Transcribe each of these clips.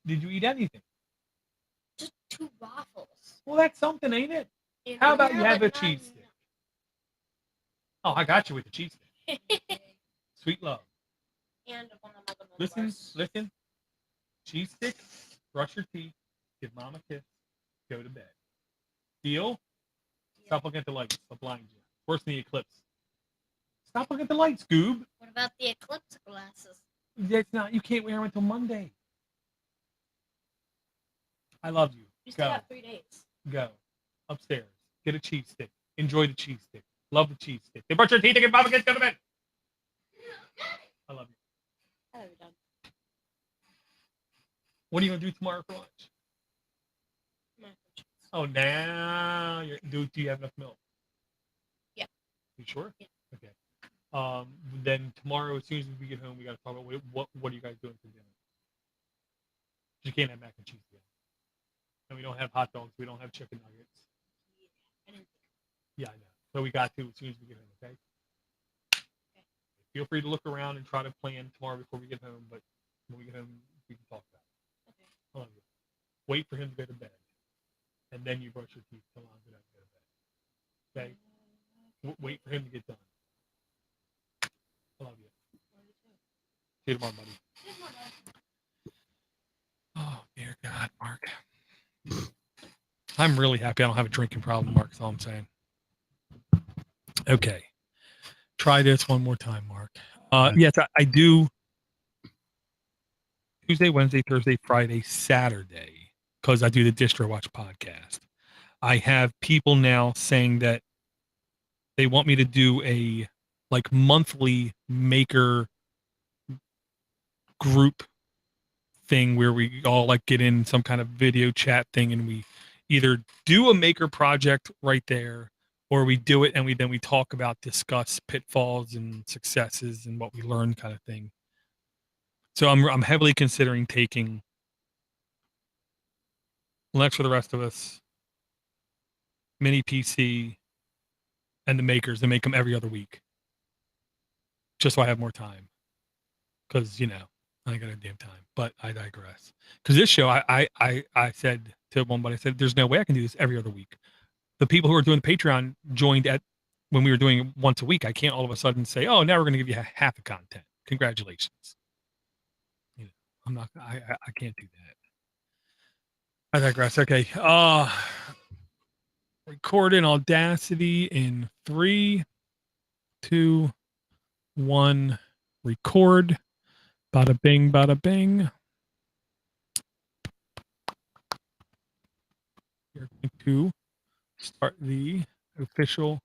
Did you eat anything? Just 2 waffles. Well, that's something, ain't it? And How about they're you have like a cheese stick? Oh, I got you with the cheese stick. Sweet love. And one of my granola Listen, bars. listen. Cheese stick, brush your teeth, give mom a kiss, go to bed. Deal? Stop looking at the lights. They'll blind you. Worse than the eclipse. Stop looking at the lights, Goob. What about the eclipse glasses? That's not. You can't wear them until Monday. I love you. You still Go. have 3 days. Go. Upstairs. Get a cheese stick. Enjoy the cheese stick. Love the cheese stick. They brush your teeth and give mom a kiss, go to bed. I love you. I love you, Dad. What are you going to do tomorrow for lunch? Oh, now do you have enough milk? Yeah. You sure? Yeah. Okay. Then tomorrow, as soon as we get home, we got to talk about what are you guys doing for dinner? You can't have mac and cheese together. And we don't have hot dogs. We don't have chicken nuggets. Yeah, I know. So we got to as soon as we get home. Okay. Feel free to look around and try to plan tomorrow before we get home. But when we get home, we can talk about it. Okay. I love you. Wait for him to go to bed. And then you brush your teeth till I'm going to go to bed. Okay? Wait for him to get done. I love you. See you tomorrow, buddy. Oh, dear God, Mark. I'm really happy I don't have a drinking problem, Mark, is all I'm saying. Okay. Try this one more time, Mark. Yes, I do. Tuesday, Wednesday, Thursday, Friday, Saturday. Because I do the Distro Watch podcast. I have people now saying that they want me to do a like monthly maker group thing where we all like get in some kind of video chat thing and we either do a maker project right there or we do it and then we talk about, discuss pitfalls and successes and what we learned kind of thing. So I'm heavily considering taking Lex for the rest of us, Mini PC, and the makers and make them every other week. Just so I have more time. Because, I ain't got a damn time. But I digress. Because this show, I said to one, but I said, there's no way I can do this every other week. The people who are doing the Patreon joined when we were doing it once a week. I can't all of a sudden say, oh, now we're going to give you half the content. Congratulations. I'm not, I can't do that. I digress. Okay. Record in Audacity in 3, 2, 1. Record. Bada bing, bada bing. You're going to start the official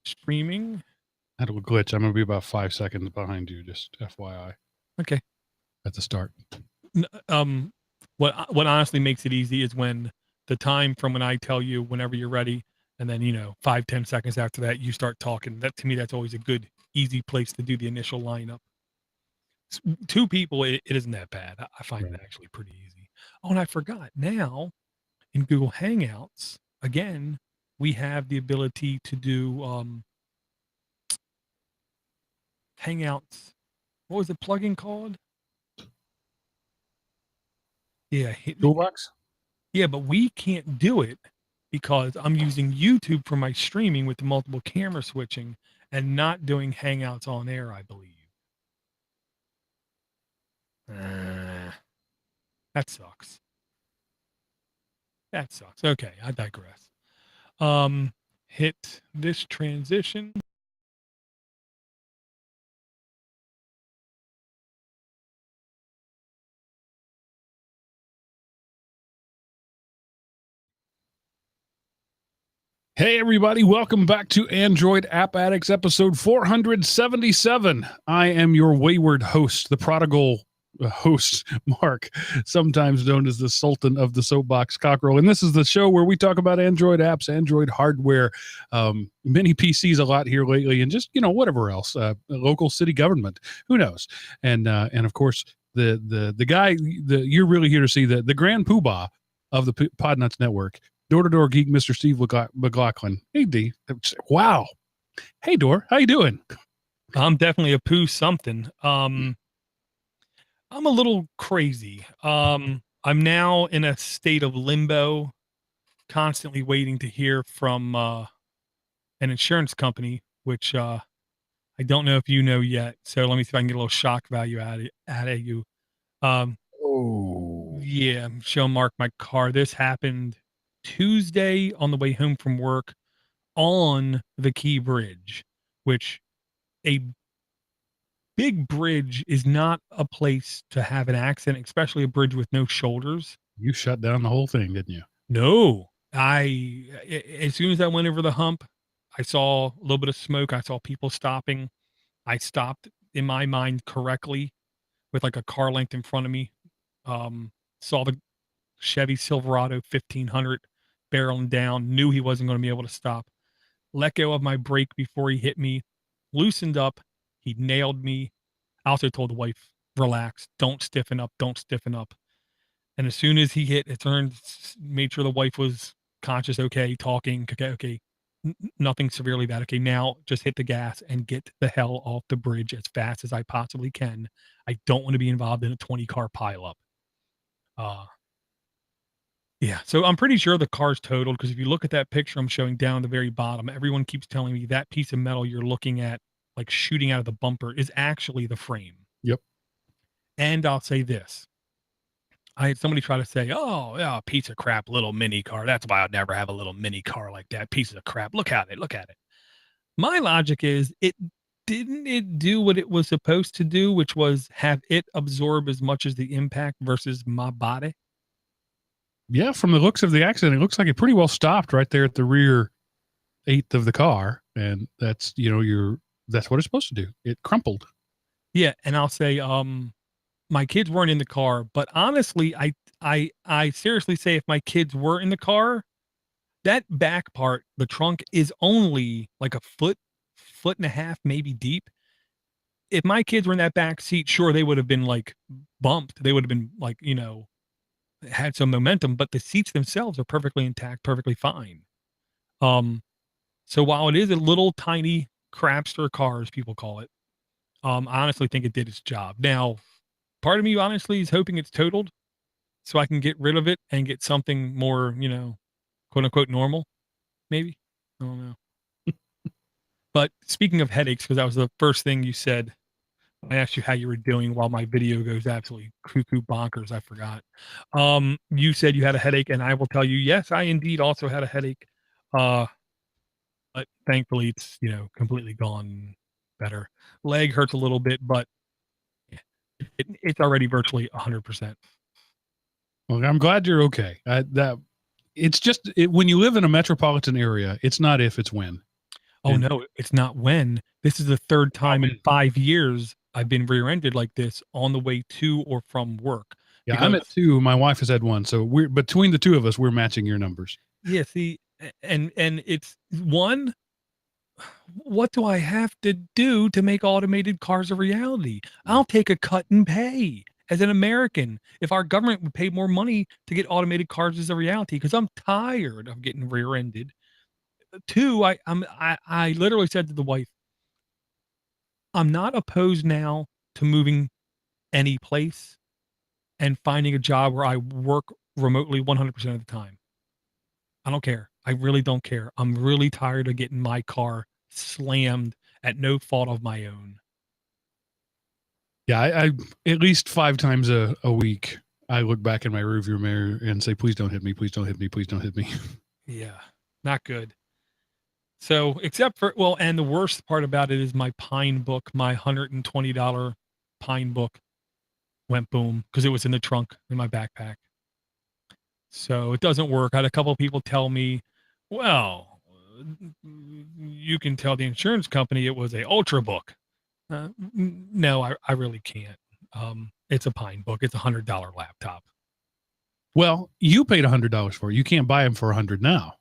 streaming. Had a glitch. I'm going to be about 5 seconds behind you, just FYI. Okay. At the start. What honestly makes it easy is when the time from when I tell you whenever you're ready, and then 5-10 seconds after that you start talking. That to me, that's always a good, easy place to do the initial lineup. 2 people, it isn't that bad. I find it actually pretty easy. Oh, and I forgot. Now in Google Hangouts, again, we have the ability to do Hangouts. What was the plugin called? Yeah. Toolbox? Yeah, but we can't do it because I'm using YouTube for my streaming with the multiple camera switching and not doing Hangouts on air, I believe. That sucks. That sucks. Okay, I digress. Hit this transition. Hey, everybody. Welcome back to Android App Addicts episode 477. I am your wayward host, the prodigal host, Mark, sometimes known as the Sultan of the Soapbox, Cockrell. And this is the show where we talk about Android apps, Android hardware, mini PCs a lot here lately, and just, whatever else, local city government, who knows? And of course, the guy that you're really here to see, the grand poobah of the Podnutz network, DoorToDoorGeek, Mr. Steve McLaughlin. Hey, D. Wow. Hey, Door. How you doing? I'm definitely a poo something. I'm a little crazy. I'm now in a state of limbo, constantly waiting to hear from an insurance company, which I don't know if you know yet. So let me see if I can get a little shock value out of you. Um, Oh, yeah, I'm showing Mark my car. This happened Tuesday on the way home from work on the Key Bridge, which a big bridge is not a place to have an accident, especially a bridge with no shoulders. you shut down the whole thing, didn't you? No, as soon as I went over the hump, I saw a little bit of smoke. I saw people stopping. I stopped in my mind correctly with like a car length in front of me. Saw the Chevy Silverado 1500 barreling down, knew he wasn't going to be able to stop. Let go of my brake before he hit me, loosened up. He nailed me. I also told the wife, relax, don't stiffen up, don't stiffen up. And as soon as he hit, it turned, made sure the wife was conscious, okay, talking, okay, nothing severely bad. Okay, now just hit the gas and get the hell off the bridge as fast as I possibly can. I don't want to be involved in a 20-car pileup. Yeah, so I'm pretty sure the car's totaled because if you look at that picture I'm showing down at the very bottom, everyone keeps telling me that piece of metal you're looking at, like shooting out of the bumper, is actually the frame. Yep. And I'll say this. I had somebody try to say, oh, yeah, piece of crap, little mini car. That's why I'd never have a little mini car like that. Piece of crap. Look at it. Look at it. My logic is didn't it do what it was supposed to do, which was have it absorb as much as the impact versus my body? Yeah, from the looks of the accident, it looks like it pretty well stopped right there at the rear eighth of the car, and that's that's what it's supposed to do. It crumpled. Yeah, and I'll say, my kids weren't in the car, but honestly, I seriously say if my kids were in the car, that back part, the trunk is only like a foot and a half, maybe deep. If my kids were in that back seat, sure, they would have been like bumped. They would have been like, had some momentum, but the seats themselves are perfectly intact, perfectly fine. So while it is a little tiny crapster car, as people call it, I honestly think it did its job. Now, part of me honestly is hoping it's totaled so I can get rid of it and get something more, quote unquote normal, maybe. I don't know. But speaking of headaches, because that was the first thing you said, I asked you how you were doing while my video goes absolutely cuckoo bonkers. I forgot. You said you had a headache, and I will tell you, yes, I indeed also had a headache. But thankfully it's, completely gone better. Leg hurts a little bit, but it's already virtually 100%. Well, I'm glad you're okay. It's just when you live in a metropolitan area, it's not if, it's when. Oh, no, it's not when. This is the third time in 5 years I've been rear-ended like this on the way to or from work. Yeah, I'm at 2. My wife has had 1. So we're between the two of us, we're matching your numbers. Yeah, see, and it's 1. What do I have to do to make automated cars a reality? I'll take a cut and pay as an American if our government would pay more money to get automated cars as a reality because I'm tired of getting rear-ended. 2, I literally said to the wife, I'm not opposed now to moving any place and finding a job where I work remotely 100% of the time. I don't care. I really don't care. I'm really tired of getting my car slammed at no fault of my own. Yeah, I at least 5 times a week, I look back in my rearview mirror and say, please don't hit me. Please don't hit me. Please don't hit me. Yeah, not good. So, except for, well, and the worst part about it is my Pine book, my $120 Pine book went boom because it was in the trunk in my backpack. So it doesn't work. I had a couple of people tell me, well, you can tell the insurance company it was a ultra book. No, I really can't. It's a Pine book. It's $100 laptop. Well, you paid $100 for it. You can't buy them for $100 now.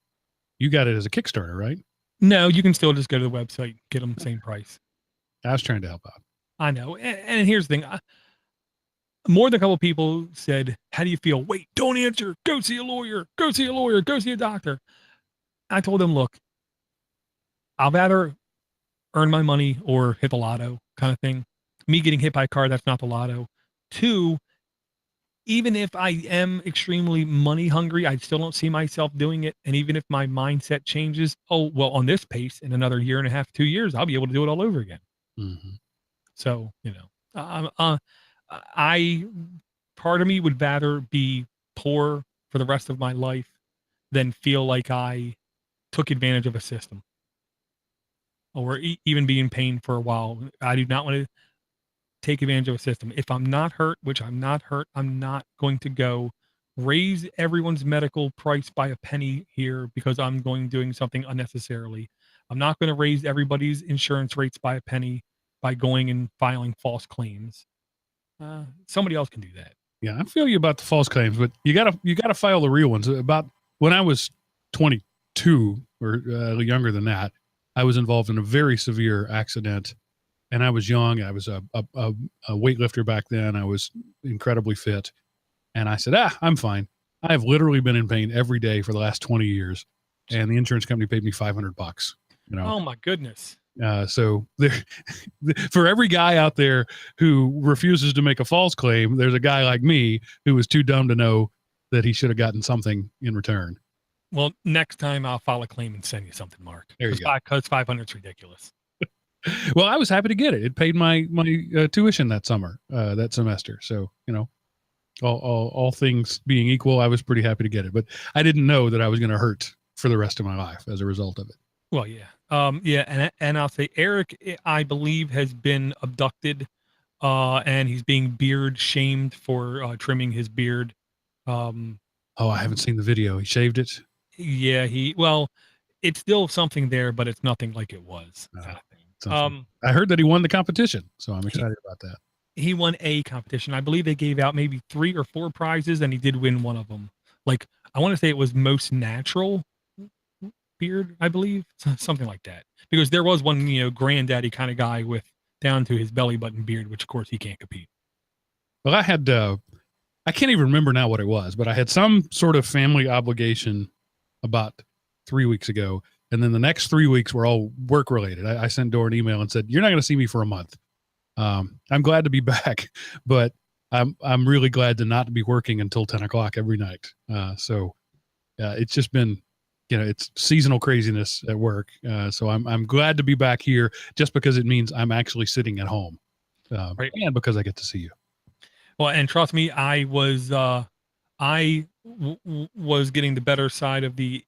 You got it as a Kickstarter, right? No, you can still just go to the website, get them the same price. I was trying to help out. I know. And here's the thing. More than a couple of people said, how do you feel? Wait, don't answer. Go see a lawyer. Go see a lawyer. Go see a doctor. I told them, look, I'll rather earn my money or hit the lotto kind of thing. Me getting hit by a car, that's not the lotto. Two, even if I am extremely money hungry, I still don't see myself doing it. And even if my mindset changes, oh, well, on this pace in another year and a half, 2 years, I'll be able to do it all over again. Mm-hmm. So, I, part of me would rather be poor for the rest of my life than feel like I took advantage of a system or even be in pain for a while. I do not want to take advantage of a system. If I'm not hurt, which I'm not hurt, I'm not going to go raise everyone's medical price by a penny here because I'm doing something unnecessarily. I'm not going to raise everybody's insurance rates by a penny by going and filing false claims. Somebody else can do that. Yeah, I feel you about the false claims, but you gotta file the real ones. About when I was 22 or younger than that, I was involved in a very severe accident, and I was young. I was a weightlifter back then. I was incredibly fit, and I said, I'm fine. I have literally been in pain every day for the last 20 years, and the insurance company paid me $500. You know. Oh my goodness. So there, for every guy out there who refuses to make a false claim, there's a guy like me who was too dumb to know that he should have gotten something in return. Well, next time I'll file a claim and send you something, Mark. There you go. Because 500 is ridiculous. Well, I was happy to get it. It paid my tuition that semester. So, you know, all things being equal, I was pretty happy to get it. But I didn't know that I was going to hurt for the rest of my life as a result of it. Well, yeah. And I'll say Eric, I believe, has been abducted, and he's being beard shamed for trimming his beard. I haven't seen the video. He shaved it. Yeah, it's still something there, but it's nothing like it was. Kind of thing. I heard that he won the competition, so I'm excited about that. He won a competition. I believe they gave out maybe 3 or 4 prizes, and he did win one of them. Like, I want to say it was most natural beard, I believe, something like that, because there was one granddaddy kind of guy with down to his belly button beard, which of course he can't compete. Well, I had I can't even remember now what it was, but I had some sort of family obligation about 3 weeks ago, and then the next 3 weeks were all work related. I sent Dora an email and said, you're not going to see me for a month. I'm glad to be back, but I'm really glad to not be working until 10 o'clock every night. So it's just been, it's seasonal craziness at work. So I'm glad to be back here just because it means I'm actually sitting at home, right. And because I get to see you. Well, and trust me, I was getting the better side of the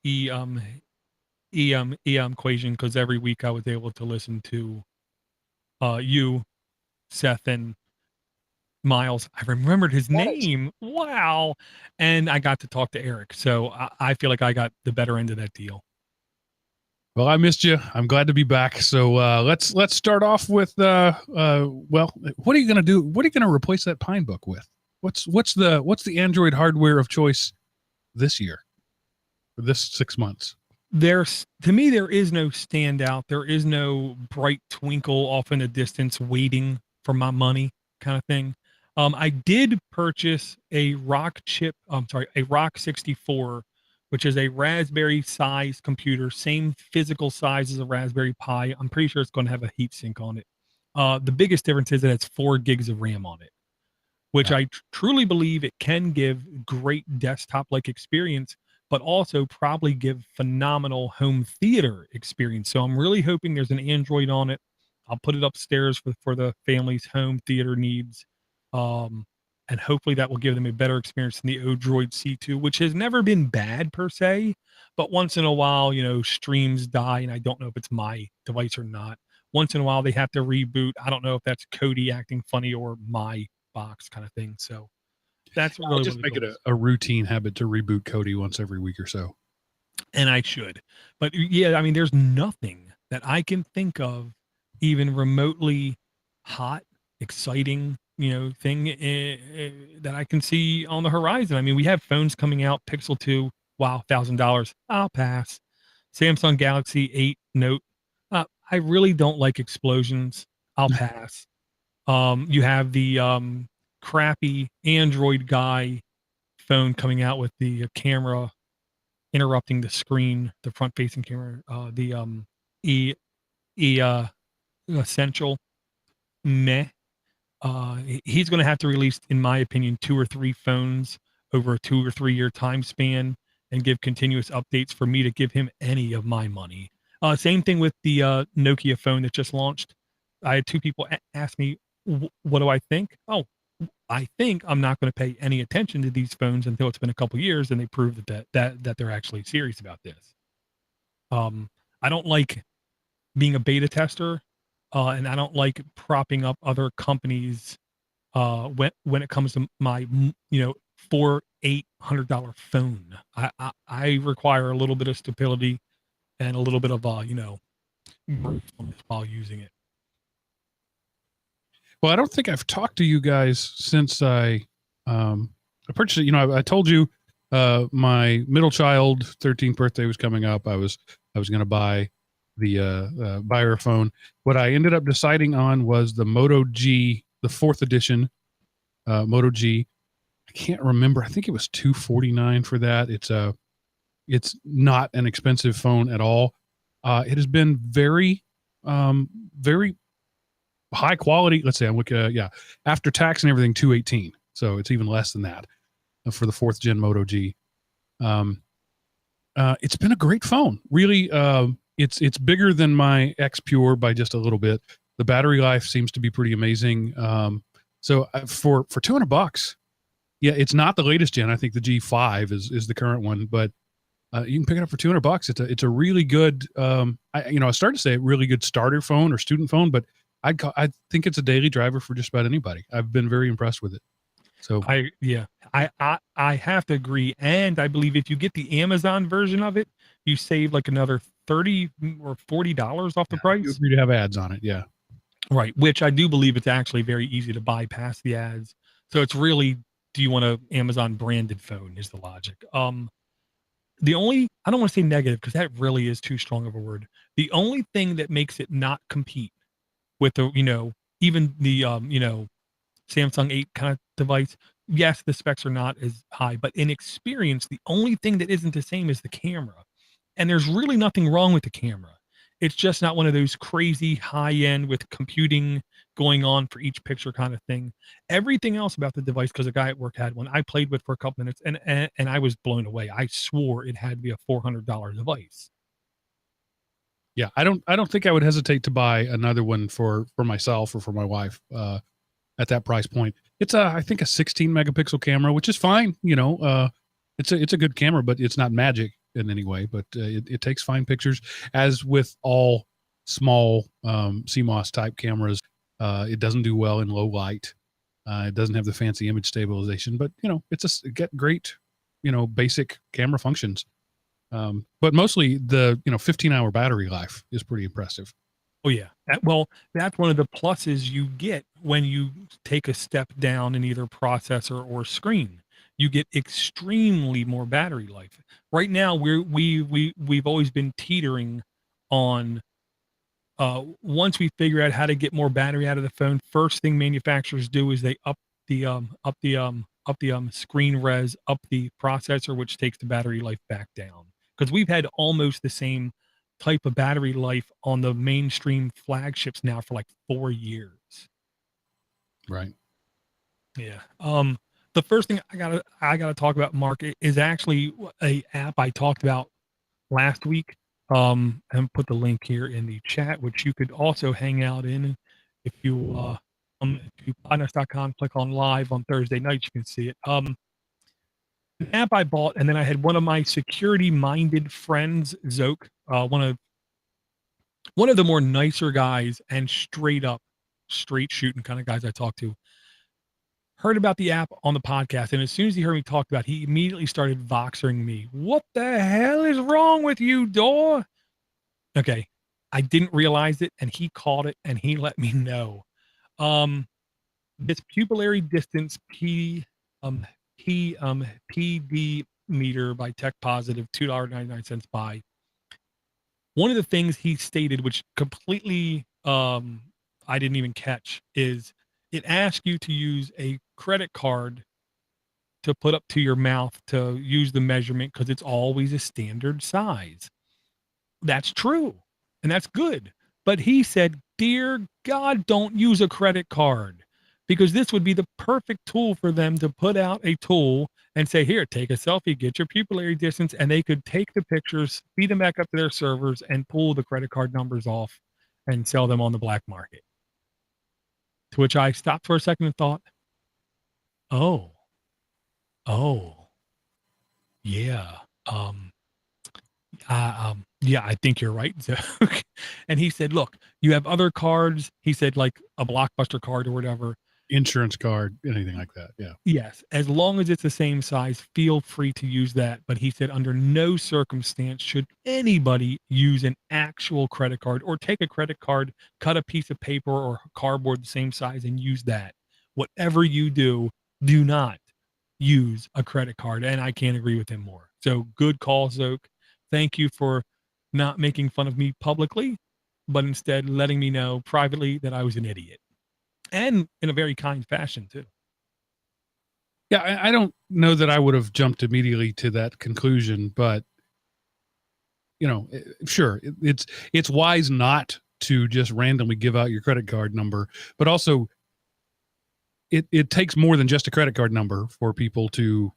equation, because every week I was able to listen to you, Seth, and Miles. I remembered his name. Wow. And I got to talk to Eric. So I feel like I got the better end of that deal. Well, I missed you. I'm glad to be back. So let's start off with what are you going to do? What are you going to replace that Pine Book with? What's the Android hardware of choice this year, or this 6 months? To me, there is no standout. There is no bright twinkle off in the distance waiting for my money kind of thing. I did purchase a Rock 64, which is a Raspberry size computer, same physical size as a Raspberry Pi. I'm pretty sure it's going to have a heatsink on it. The biggest difference is that it's 4 gigs of RAM on it, which I truly believe it can give great desktop-like experience, but also probably give phenomenal home theater experience. So I'm really hoping there's an Android on it. I'll put it upstairs for the family's home theater needs. And hopefully that will give them a better experience than the Odroid C2, which has never been bad per se, but once in a while, streams die, and I don't know if it's my device or not. Once in a while they have to reboot. I don't know if that's Kodi acting funny or my box kind of thing. So that's really just make it a routine habit to reboot Kodi once every week or so. And I should. But yeah, I mean, there's nothing that I can think of even remotely hot, exciting, thing that I can see on the horizon. I mean, we have phones coming out, Pixel 2, wow, $1,000. I'll pass. Samsung Galaxy 8 Note. I really don't like explosions. I'll pass. You have the crappy Android guy phone coming out with the camera interrupting the screen, the front-facing camera, the Essential. Meh. he's going to have to release, in my opinion, 2 or 3 phones over a 2 or 3 year time span and give continuous updates for me to give him any of my money. Same thing with the Nokia phone that just launched. I had 2 people ask me, what do I think? Oh, I think I'm not going to pay any attention to these phones until it's been a couple years and they prove that they're actually serious about this. I don't like being a beta tester, and I don't like propping up other companies when it comes to my $400-800 phone. I require a little bit of stability and a little bit of gracefulness while using it. Well, I don't think I've talked to you guys since I purchased it. I told you my middle child 13th birthday was coming up. I was going to buy the buy her a phone. What I ended up deciding on was the Moto G, the 4th edition Moto G. I can't remember. I think it was $249 for that. It's not an expensive phone at all. It has been very very high quality. Let's say I'm looking, after tax and everything, $218. So it's even less than that for the 4th gen Moto G. It's been a great phone. Really, it's bigger than my X Pure by just a little bit. The battery life seems to be pretty amazing. So for $200, yeah, it's not the latest gen. I think the G5 is the current one, but you can pick it up for $200. It's a really good. I started to say a really good starter phone or student phone, but I think it's a daily driver for just about anybody. I've been very impressed with it. So I have to agree, and I believe if you get the Amazon version of it, you save like another $30 or $40 off the price. You agree to have ads on it, yeah. Right, which I do believe it's actually very easy to bypass the ads. So it's really, do you want a Amazon branded phone is the logic. The only, I don't want to say negative because that really is too strong of a word. The only thing that makes it not compete with the, even the, Samsung 8 kind of device, yes, the specs are not as high, but in experience, the only thing that isn't the same is the camera. And there's really nothing wrong with the camera. It's just not one of those crazy high end with computing going on for each picture kind of thing. Everything else about the device, because a guy at work had one, I played with for a couple minutes and I was blown away. I swore it had to be a $400 device. Yeah, I don't think I would hesitate to buy another one for myself or for my wife at that price point. It's I think a 16 megapixel camera, which is fine. It's a good camera, but it's not magic in any way. But it takes fine pictures. As with all small CMOS type cameras, it doesn't do well in low light. It doesn't have the fancy image stabilization, but it's get great, basic camera functions. But mostly the 15-hour battery life is pretty impressive. Oh yeah. That's one of the pluses you get when you take a step down in either processor or screen. You get extremely more battery life. Right now, we've always been teetering on. Once we figure out how to get more battery out of the phone, first thing manufacturers do is they up the screen res, up the processor, which takes the battery life back down. Because we've had almost the same type of battery life on the mainstream flagships now for like 4 years. Right. Yeah. The first thing I gotta talk about, Mark, is actually a app I talked about last week. And put the link here in the chat, which you could also hang out in if you to Podnutz.com, click on live on Thursday nights, you can see it. An app I bought, and then I had one of my security-minded friends, Zoke, one of the more nicer guys and straight shooting kind of guys I talk to, heard about the app on the podcast, and as soon as he heard me talk about it, he immediately started voxering me. What the hell is wrong with you, Dor? Okay, I didn't realize it, and he caught it, and he let me know. This Pupillary Distance PD meter by Tech Positive, $2.99 buy. One of the things he stated, which completely I didn't even catch, is it asks you to use a credit card to put up to your mouth to use the measurement because it's always a standard size. That's true, and that's good. But he said, dear God, don't use a credit card. because this would be the perfect tool for them to put out a tool and say, here, take a selfie, get your pupillary distance, and they could take the pictures, feed them back up to their servers, and pull the credit card numbers off and sell them on the black market. To which I stopped for a second and thought, oh, yeah. Yeah, I think you're right, Zook. And he said, look, you have other cards. He said, like a Blockbuster card or whatever. Insurance card, anything like that. Yeah. Yes, as long as it's the same size, feel free to use that. But he said, under no circumstance should anybody use an actual credit card or take a credit card, cut a piece of paper or cardboard the same size and use that. Whatever you do, do not use a credit card. And I can't agree with him more. So good call, Zook. Thank you for not making fun of me publicly, but instead letting me know privately that I was an idiot. And in a very kind fashion, too. Yeah, I don't know that I would have jumped immediately to that conclusion, but sure, it's wise not to just randomly give out your credit card number, but also it takes more than just a credit card number for people to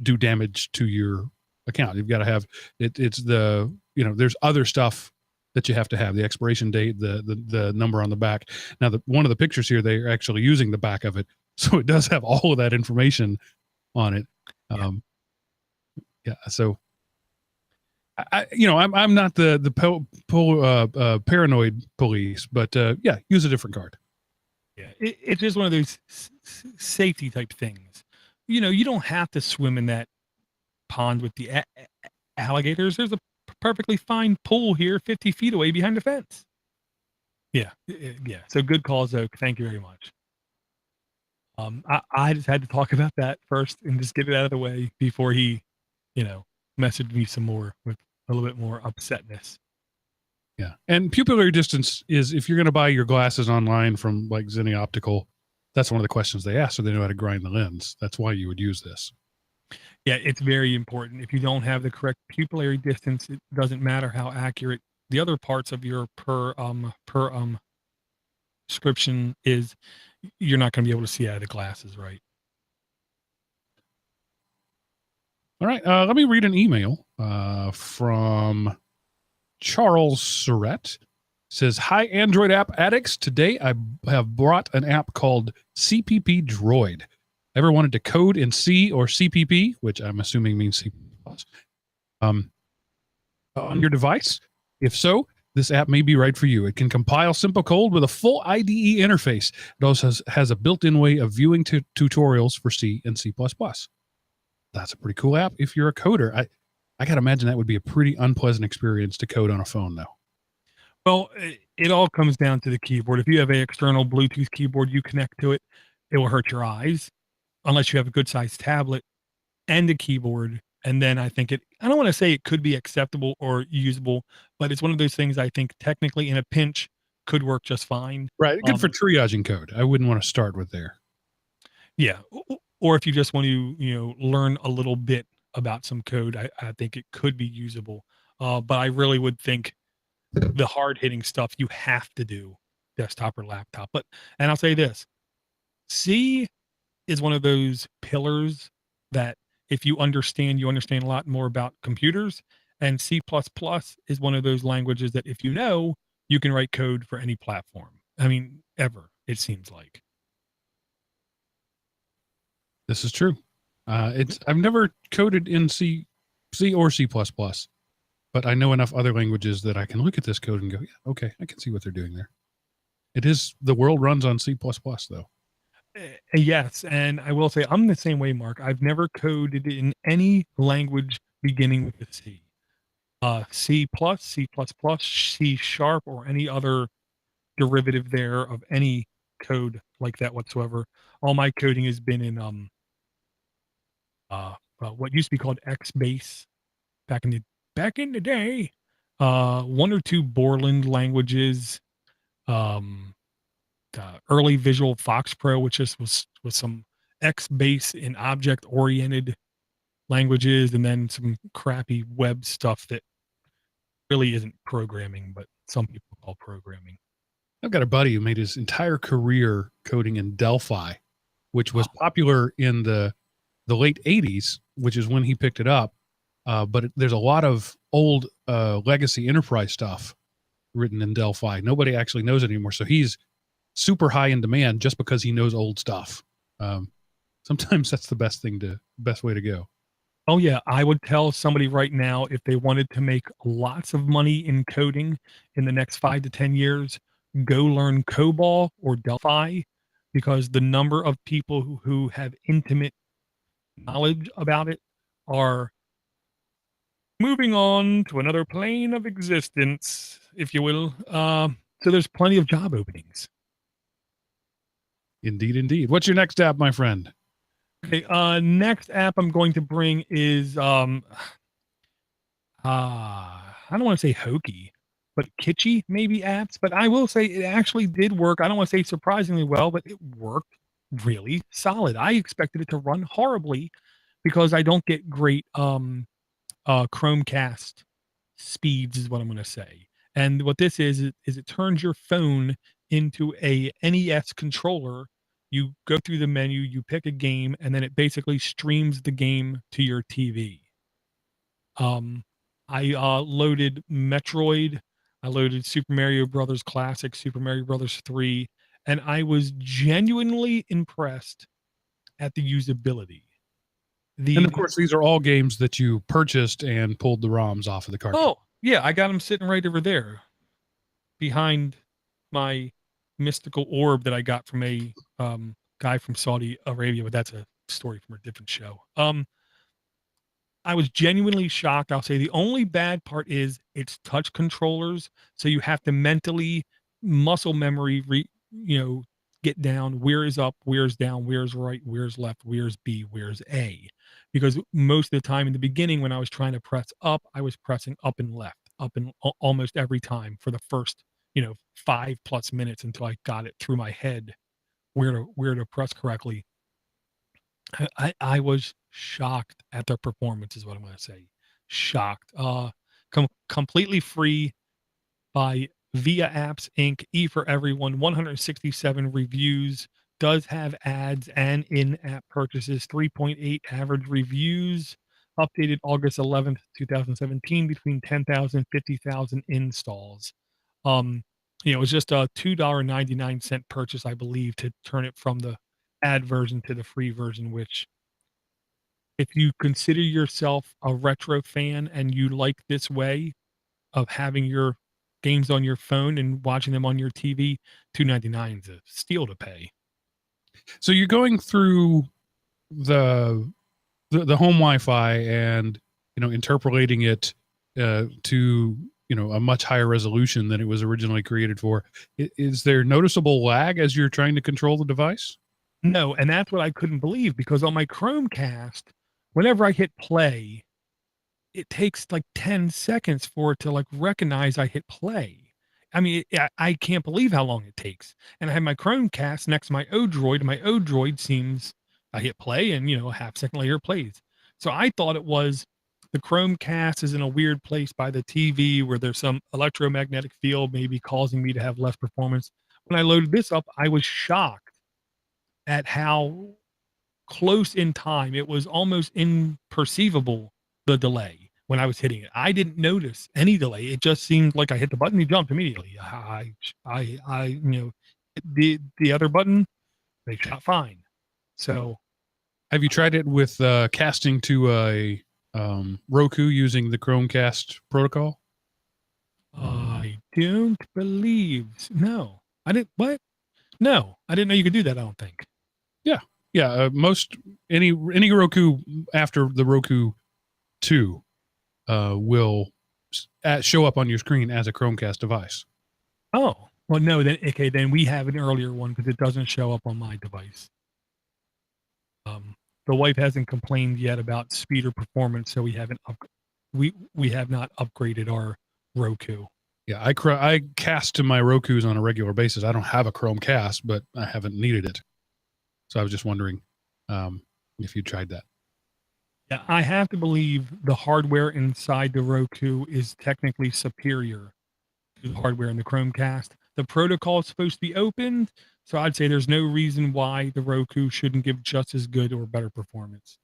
do damage to your account. You've got to have it's the there's other stuff that you have to have, the expiration date, the number on the back. Now, one of the pictures here, they're actually using the back of it, so it does have all of that information on it. So I'm not the paranoid police, but use a different card. Yeah, it's just one of those safety type things. You don't have to swim in that pond with the alligators. There's a perfectly fine pool here 50 feet away behind the fence. Yeah. So good call, Zook. Thank you very much. I just had to talk about that first and just get it out of the way before he, messaged me some more with a little bit more upsetness. Yeah. And pupillary distance is, if you're going to buy your glasses online from like Zenni Optical, that's one of the questions they ask, so they know how to grind the lens. That's why you would use this. Yeah, it's very important. If you don't have the correct pupillary distance, it doesn't matter how accurate the other parts of your per description is, you're not going to be able to see out of the glasses, right? All right, let me read an email from Charles Surrett. Says, hi, Android app addicts. Today I have brought an app called CppDroid. Ever wanted to code in C or CPP, which I'm assuming means C++, on your device? If so, this app may be right for you. It can compile simple code with a full IDE interface. It also has a built-in way of viewing tutorials for C and C++. That's a pretty cool app if you're a coder. I got to imagine that would be a pretty unpleasant experience to code on a phone, though. Well, it all comes down to the keyboard. If you have an external Bluetooth keyboard you connect to it, it will hurt your eyes unless you have a good sized tablet and a keyboard. And then I think I don't want to say it could be acceptable or usable, but it's one of those things I think technically in a pinch could work just fine. Right. Good for triaging code. I wouldn't want to start with there. Yeah. Or if you just want to, learn a little bit about some code, I think it could be usable. But I really would think the hard hitting stuff you have to do desktop or laptop. And I'll say this, C is one of those pillars that if you understand a lot more about computers, and C++ is one of those languages that if you can write code for any platform. I mean, ever, it seems like. This is true. I've never coded in C or C++, but I know enough other languages that I can look at this code and go, yeah, okay, I can see what they're doing there. The world runs on C++, though. Yes, and I will say I'm the same way, Mark. I've never coded in any language beginning with a C. C++, C++, C#, or any other derivative there of any code like that whatsoever. All my coding has been in what used to be called XBase back in the day. One or two Borland languages, early Visual Fox Pro, which just was some XBase in object-oriented languages, and then some crappy web stuff that really isn't programming, but some people call programming. I've got a buddy who made his entire career coding in Delphi, which was popular in the late 80s, which is when he picked it up. But there's a lot of old legacy enterprise stuff written in Delphi. Nobody actually knows it anymore. So he's super high in demand just because he knows old stuff. Sometimes that's the best way to go. Oh yeah, I would tell somebody right now if they wanted to make lots of money in coding in the next 5 to 10 years, go learn COBOL or Delphi, because the number of people who have intimate knowledge about it are moving on to another plane of existence, if you will. So there's plenty of job openings. Indeed. What's your next app, my friend? Okay, next app I'm going to bring is I don't want to say hokey, but kitschy maybe apps, but I will say it actually did work. I don't want to say surprisingly well, but it worked really solid. I expected it to run horribly because I don't get great Chromecast speeds is what I'm going to say. And what this is it turns your phone into a NES controller. You go through the menu, you pick a game, and then it basically streams the game to your TV. I loaded Metroid, I loaded Super Mario Brothers Classic, Super Mario Brothers 3, and I was genuinely impressed at the usability. And of course, these are all games that you purchased and pulled the ROMs off of the cartridge. Oh, yeah, I got them sitting right over there behind my mystical orb that I got from a guy from Saudi Arabia, but that's a story from a different show. I was genuinely shocked. I'll say the only bad part is it's touch controllers, so you have to mentally muscle memory get down where is up, where's down, where's right, where's left, where's B, where's A. Because most of the time in the beginning when I was trying to press up, I was pressing up and left, up and almost every time for the first 5+ minutes until I got it through my head where to press correctly. I was shocked at their performance is what I'm going to say. Shocked. Completely free by Via Apps Inc. E for everyone. 167 reviews. Does have ads and in-app purchases. 3.8 average reviews. Updated August 11th, 2017. Between 10,000 and 50,000 installs. It was just a $2.99 purchase, I believe, to turn it from the ad version to the free version, which if you consider yourself a retro fan and you like this way of having your games on your phone and watching them on your TV, $2.99 is a steal to pay. So you're going through the home Wi-Fi and interpolating it to a much higher resolution than it was originally created for. Is there noticeable lag as you're trying to control the device? No, and that's what I couldn't believe, because on my Chromecast, whenever I hit play, it takes like 10 seconds for it to like recognize I hit play. I mean, I can't believe how long it takes. And I have my Chromecast next to my Odroid, and my Odroid seems I hit play and a half second later it plays. So I thought it was the Chromecast is in a weird place by the TV where there's some electromagnetic field maybe causing me to have less performance. When I loaded this up, I was shocked at how close in time it was, almost imperceivable, the delay when I was hitting it. I didn't notice any delay. It just seemed like I hit the button, he jumped immediately. The other button, they shot fine. So have you tried it with casting to a Roku using the Chromecast protocol? I don't believe. No, I didn't. What? No, I didn't know you could do that. I don't think. Yeah. Most any Roku after the Roku 2 will show up on your screen as a Chromecast device. Oh, well, no, then we have an earlier one because it doesn't show up on my device. The wife hasn't complained yet about speed or performance, so we haven't we have not upgraded our Roku. Yeah, I cast to my Rokus on a regular basis. I don't have a Chromecast, but I haven't needed it. So I was just wondering if you tried that. Yeah, I have to believe the hardware inside the Roku is technically superior to the hardware in the Chromecast. The protocol is supposed to be opened, so I'd say there's no reason why the Roku shouldn't give just as good or better performance,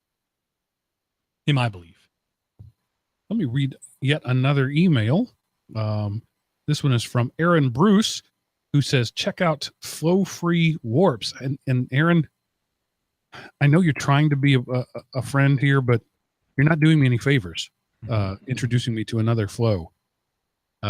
in my belief. Let me read yet another email. This one is from Aaron Bruce, who says, check out flow-free warps. And Aaron, I know you're trying to be a friend here, but you're not doing me any favors introducing me to another flow.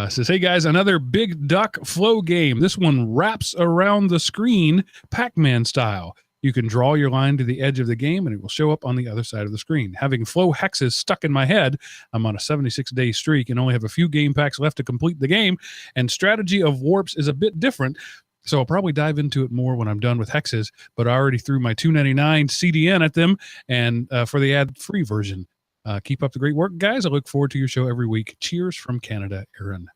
Says, hey guys, another big duck flow game. This one wraps around the screen Pac-Man style. You can draw your line to the edge of the game and it will show up on the other side of the screen. Having flow hexes stuck in my head, I'm on a 76-day streak and only have a few game packs left to complete the game, and strategy of warps is a bit different, so I'll probably dive into it more when I'm done with hexes, but I already threw my $2.99 CDN at them and for the ad-free version. Keep up the great work, guys. I look forward to your show every week. Cheers from Canada, Aaron.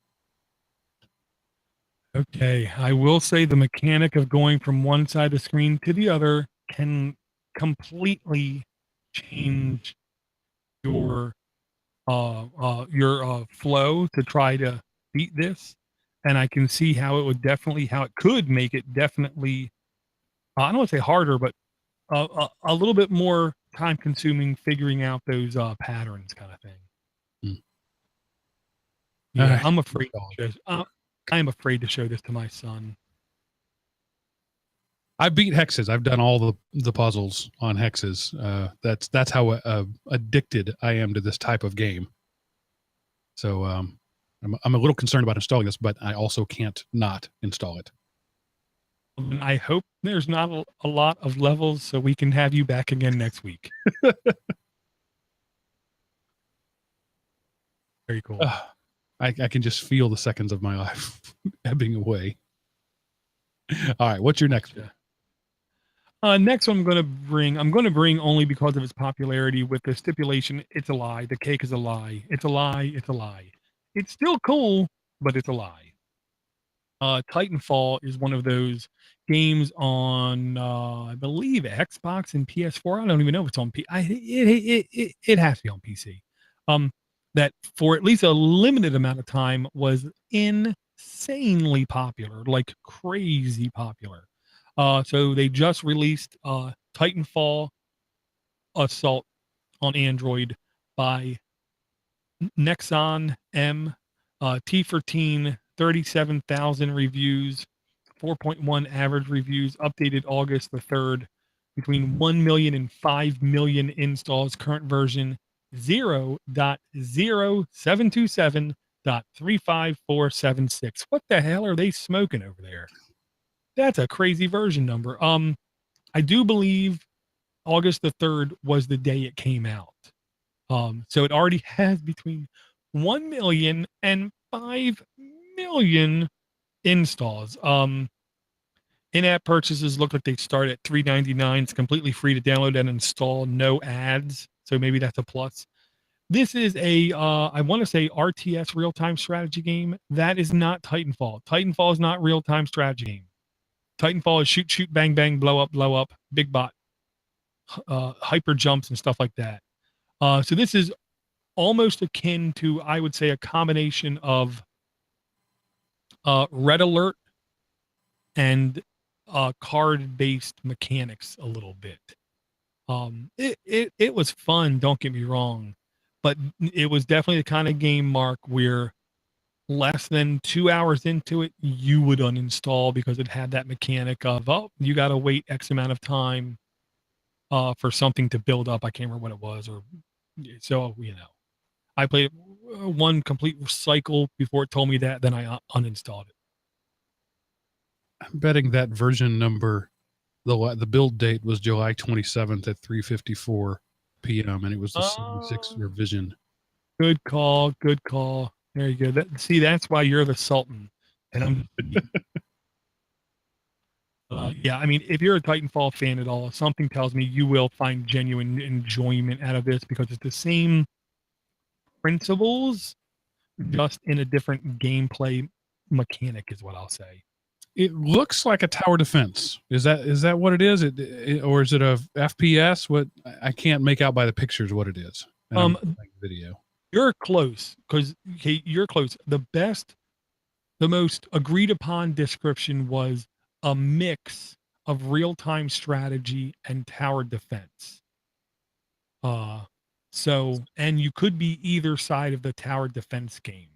Okay, I will say the mechanic of going from one side of the screen to the other can completely change your flow to try to beat this, and I can see how it could make it definitely I don't want to say harder, but a little bit more time consuming figuring out those patterns kind of thing. Yeah, Right. I'm afraid. I am afraid to show this to my son. I beat hexes. I've done all the puzzles on hexes. That's how addicted I am to this type of game. So I'm a little concerned about installing this, but I also can't not install it. I hope there's not a lot of levels so we can have you back again next week. Very cool. I can just feel the seconds of my life ebbing away. All right, what's your next one? Next one I'm going to bring only because of its popularity with the stipulation, it's a lie. The cake is a lie. It's a lie. It's a lie. It's still cool, but it's a lie. Titanfall is one of those games on, I believe, Xbox and PS4. I don't even know if it's on it has to be on PC. That for at least a limited amount of time was insanely popular, like crazy popular. So they just released Titanfall Assault on Android by Nexon M, T for teen, 37,000 reviews, 4.1 average reviews, updated August the 3rd, between 1 million and 5 million installs, current version 0.0727.35476. What the hell are they smoking over there? That's a crazy version number. I do believe August the 3rd was the day it came out. So it already has between 1 million and 5 million installs. In-app purchases look like they start at $3.99. It's completely free to download and install, no ads. So maybe that's a plus. This is a, I want to say RTS real-time strategy game. That is not Titanfall. Titanfall is not real-time strategy game. Titanfall is shoot, shoot, bang, bang, blow up, big bot, hyper jumps and stuff like that. So this is almost akin to, I would say, a combination of Red Alert and card-based mechanics a little bit. It was fun, don't get me wrong, but it was definitely the kind of game, Mark, where less than 2 hours into it, you would uninstall because it had that mechanic of, oh, you got to wait X amount of time for something to build up. I can't remember what it was. So, I played one complete cycle before it told me that, then I uninstalled it. I'm betting that version number, the build date was July 27th at 3:54 p.m. and it was the 76 revision. Good call. There you go. That's why you're the Sultan, and I'm. Yeah, I mean, if you're a Titanfall fan at all, something tells me you will find genuine enjoyment out of this because it's the same principles, just in a different gameplay mechanic, is what I'll say. It looks like a tower defense. Is that what it is? Or is it a FPS? What I can't make out by the pictures what it is. Video. You're close because you're close. The best The most agreed upon description was a mix of real-time strategy and tower defense. And you could be either side of the tower defense game.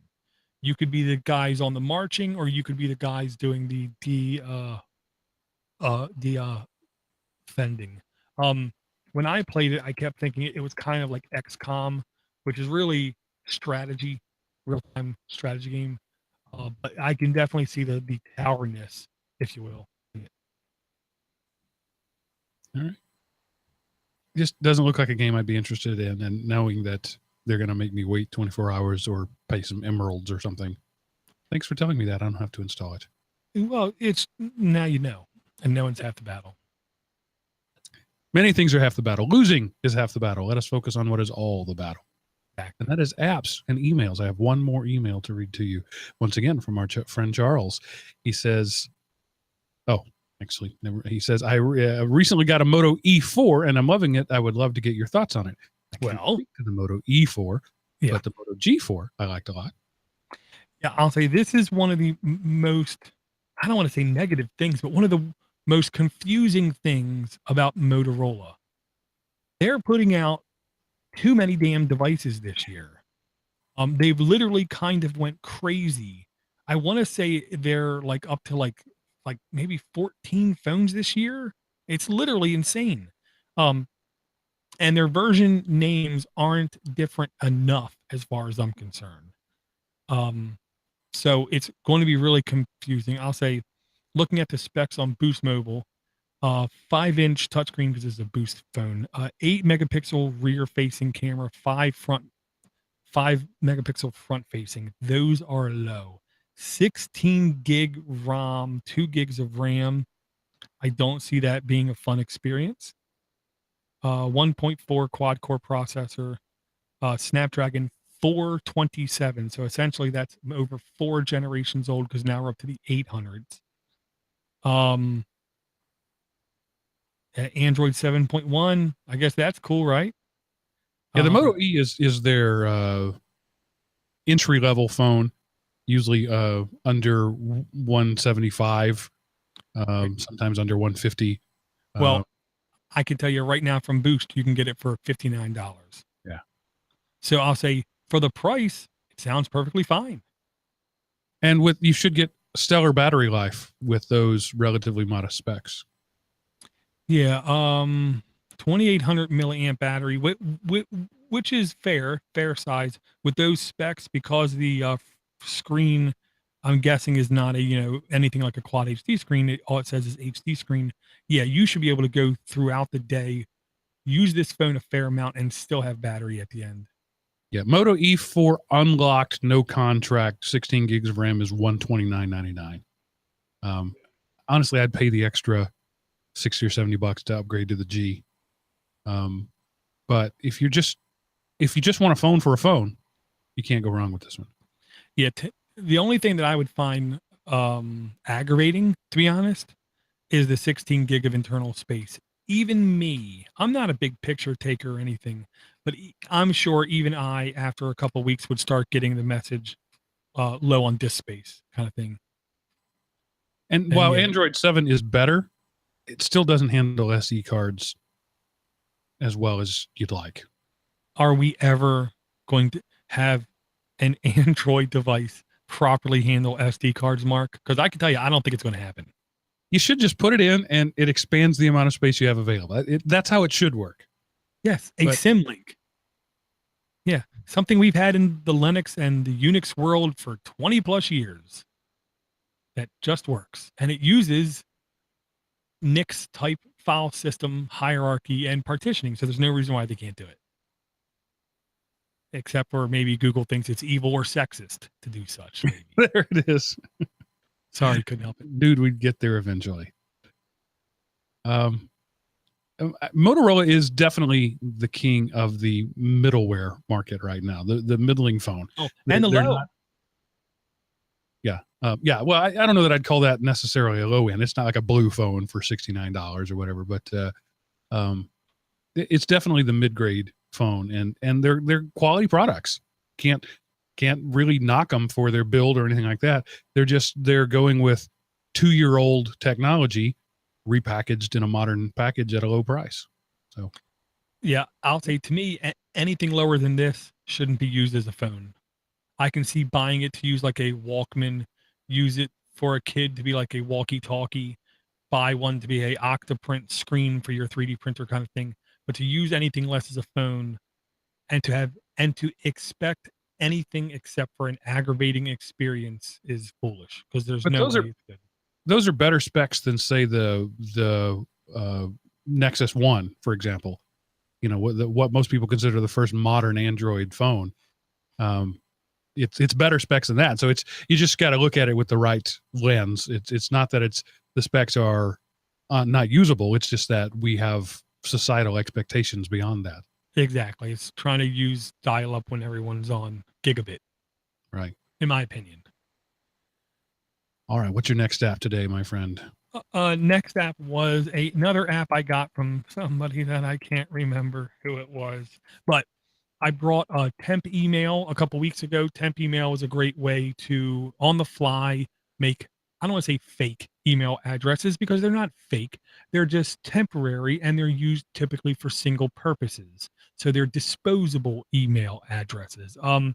You could be the guys on the marching, or you could be the guys doing the defending. When I played it, I kept thinking it was kind of like XCOM, which is really strategy, real-time strategy game. But I can definitely see the towerness, if you will. All right. Just doesn't look like a game I'd be interested in, and knowing that they're going to make me wait 24 hours or pay some emeralds or something. Thanks for telling me that. I don't have to install it. Well, it's now you know, and no one's half the battle. Many things are half the battle. Losing is half the battle. Let us focus on what is all the battle. Exactly. And that is apps and emails. I have one more email to read to you. Once again, from our friend Charles. He says, he says, I recently got a Moto E4 and I'm loving it. I would love to get your thoughts on it. Well, to the Moto E4, yeah. But the Moto G4 I liked a lot. Yeah, I'll say this is one of the most, I don't want to say negative things, but one of the most confusing things about Motorola. They're putting out too many damn devices this year. They've literally kind of went crazy. I want to say they're like up to like maybe 14 phones this year. It's literally insane. And their version names aren't different enough as far as I'm concerned. So it's going to be really confusing. I'll say, looking at the specs on Boost Mobile, 5-inch touchscreen because it's a Boost phone, 8 megapixel rear facing camera, 5 megapixel front facing. Those are low. 16 gig ROM, 2 gigs of RAM. I don't see that being a fun experience. 1.4 quad core processor, Snapdragon 427. So essentially that's over 4 generations old because now we're up to the 800s. Android 7.1. I guess that's cool, right? Yeah, the Moto E is their entry level phone, usually under 175, sometimes under 150. Well, I can tell you right now from Boost, you can get it for $59. Yeah. So I'll say for the price, it sounds perfectly fine. And you should get stellar battery life with those relatively modest specs. Yeah, 2800 milliamp battery, which is fair size with those specs, because the screen, I'm guessing, is not a anything like a quad HD screen. All it says is HD screen. Yeah, you should be able to go throughout the day, use this phone a fair amount, and still have battery at the end. Yeah, Moto E4 unlocked, no contract, 16 gigs of RAM is $129.99. Honestly, I'd pay the extra $60 or $70 to upgrade to the G. But if you just want a phone for a phone, you can't go wrong with this one. Yeah, the only thing that I would find aggravating, to be honest, is the 16 gig of internal space. Even me, I'm not a big picture taker or anything, but I'm sure even I, after a couple of weeks, would start getting the message low on disk space kind of thing. And while Android 7 is better, it still doesn't handle SD cards as well as you'd like. Are we ever going to have an Android device properly handle SD cards, Mark? Because I can tell you, I don't think it's going to happen. You should just put it in and it expands the amount of space you have available. That's how it should work. Yes, a symlink. Yeah, something we've had in the Linux and the Unix world for 20 plus years that just works. And it uses Nix type file system hierarchy and partitioning. So there's no reason why they can't do it. Except for maybe Google thinks it's evil or sexist to do such. Maybe. There it is. Sorry, couldn't help it. Dude, we'd get there eventually. Motorola is definitely the king of the middleware market right now. The middling phone. Oh, and the low. Yeah. Well, I don't know that I'd call that necessarily a low end. It's not like a blue phone for $69 or whatever, but it's definitely the mid-grade phone, and they're quality products. can't really knock them for their build or anything like that. They're going with 2-year-old technology repackaged in a modern package at a low price. So Yeah, I'll say to me, anything lower than this shouldn't be used as a phone. I can see buying it to use like a Walkman, use it for a kid to be like a walkie-talkie, buy one to be a Octoprint screen for your 3D printer kind of thing. But to use anything less as a phone and to expect anything except for an aggravating experience is foolish, because there's But no those way are- it's good. those are better specs than, say, the Nexus One, for example. You know, what most people consider the first modern Android phone. It's better specs than that. So you just got to look at it with the right lens. It's not that the specs are not usable. It's just that we have societal expectations beyond that. Exactly. It's trying to use dial-up when everyone's on gigabit, Right. in my opinion. All right. What's your next app today, my friend? Next app was another app I got from somebody that I can't remember who it was, but I brought a temp email a couple weeks ago. Temp email is a great way to, on the fly, make, I don't want to say fake email addresses, because they're not fake. They're just temporary, and they're used typically for single purposes. So they're disposable email addresses. I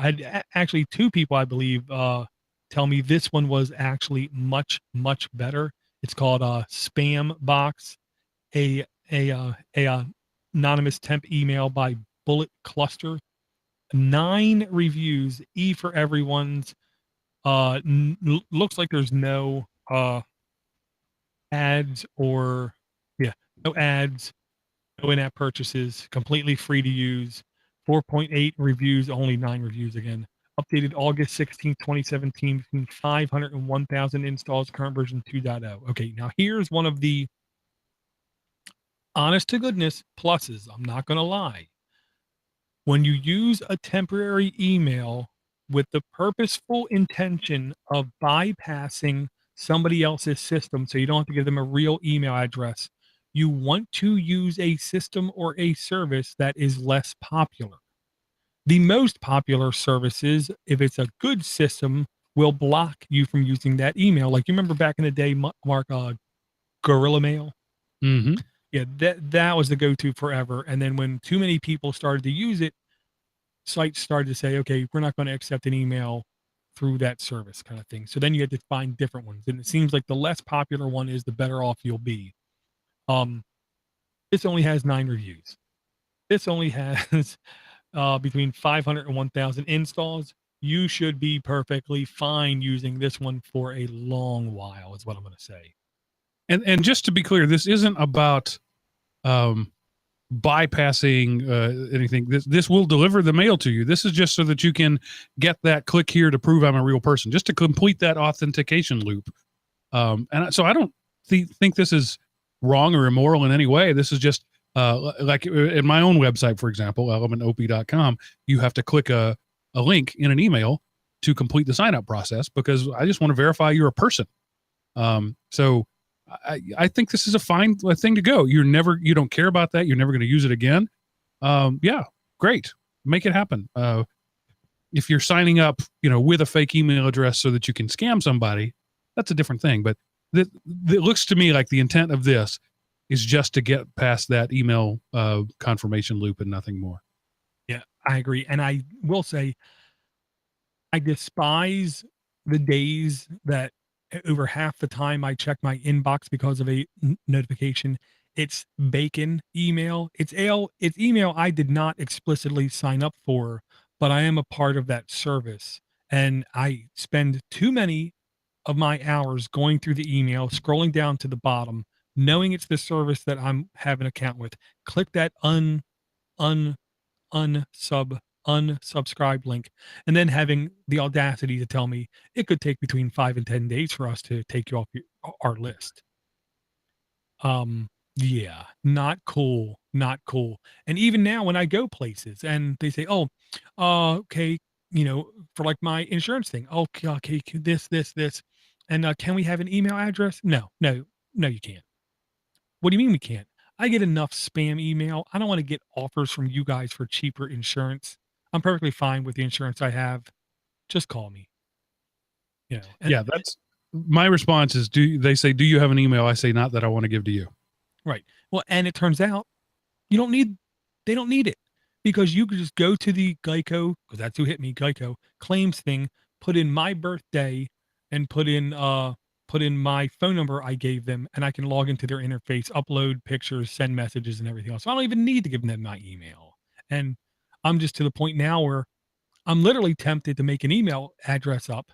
had actually 2 people, I believe, tell me this one was actually much, much better. It's called Spam Box, a anonymous temp email by Bullet Cluster. 9 reviews, E for everyone's. Looks like there's no ads or no ads, no in-app purchases, completely free to use. 4.8 reviews, only 9 reviews again. Updated August 16th, 2017, between 500 and 1,000 installs, current version 2.0. Okay, now here's one of the honest to goodness pluses. I'm not going to lie. When you use a temporary email with the purposeful intention of bypassing somebody else's system, so you don't have to give them a real email address, you want to use a system or a service that is less popular. The most popular services, if it's a good system, will block you from using that email. Like, you remember back in the day, Mark, Gorilla Mail? Mm-hmm. Yeah, that was the go-to forever. And then when too many people started to use it, sites started to say, okay, we're not going to accept an email through that service, kind of thing. So then you had to find different ones. And it seems like the less popular one is, the better off you'll be. This only has 9 reviews. This only has between 500 and 1,000 installs. You should be perfectly fine using this one for a long while, is what I'm going to say. And just to be clear, this isn't about bypassing anything. This will deliver the mail to you. This is just so that you can get that click here to prove I'm a real person, just to complete that authentication loop. And so I don't think this is wrong or immoral in any way. This is just like in my own website, for example, elementop.com, you have to click a link in an email to complete the sign up process, because I just want to verify you're a person. So I think this is a fine thing to go. You don't care about that. You're never going to use it again. Yeah, great. Make it happen. If you're signing up, with a fake email address so that you can scam somebody, that's a different thing. But it looks to me like the intent of this is just to get past that email confirmation loop and nothing more. Yeah, I agree. And I will say, I despise the days that over half the time I check my inbox because of a notification, it's bacon email. It's email I did not explicitly sign up for, but I am a part of that service. And I spend too many of my hours going through the email, scrolling down to the bottom, knowing it's the service that I'm have an account with. Click that unsubscribe link, and then having the audacity to tell me it could take between 5 and 10 days for us to take you off our list. Yeah, not cool. And even now when I go places and they say, oh, okay, for like my insurance thing, okay, this, and can we have an email address? No, you can't. What do you mean we can't? I get enough spam email. I don't want to get offers from you guys for cheaper insurance. I'm perfectly fine with the insurance I have. Just call me. You know. And, Yeah, that's my response is they say, do you have an email? I say, not that I want to give to you. right. Well, and it turns out they don't need it, because you could just go to the Geico, because that's who hit me, Geico claims thing, put in my birthday and put in my phone number I gave them, and I can log into their interface, upload pictures, send messages and everything else. So I don't even need to give them my email. And I'm just to the point now where I'm literally tempted to make an email address up.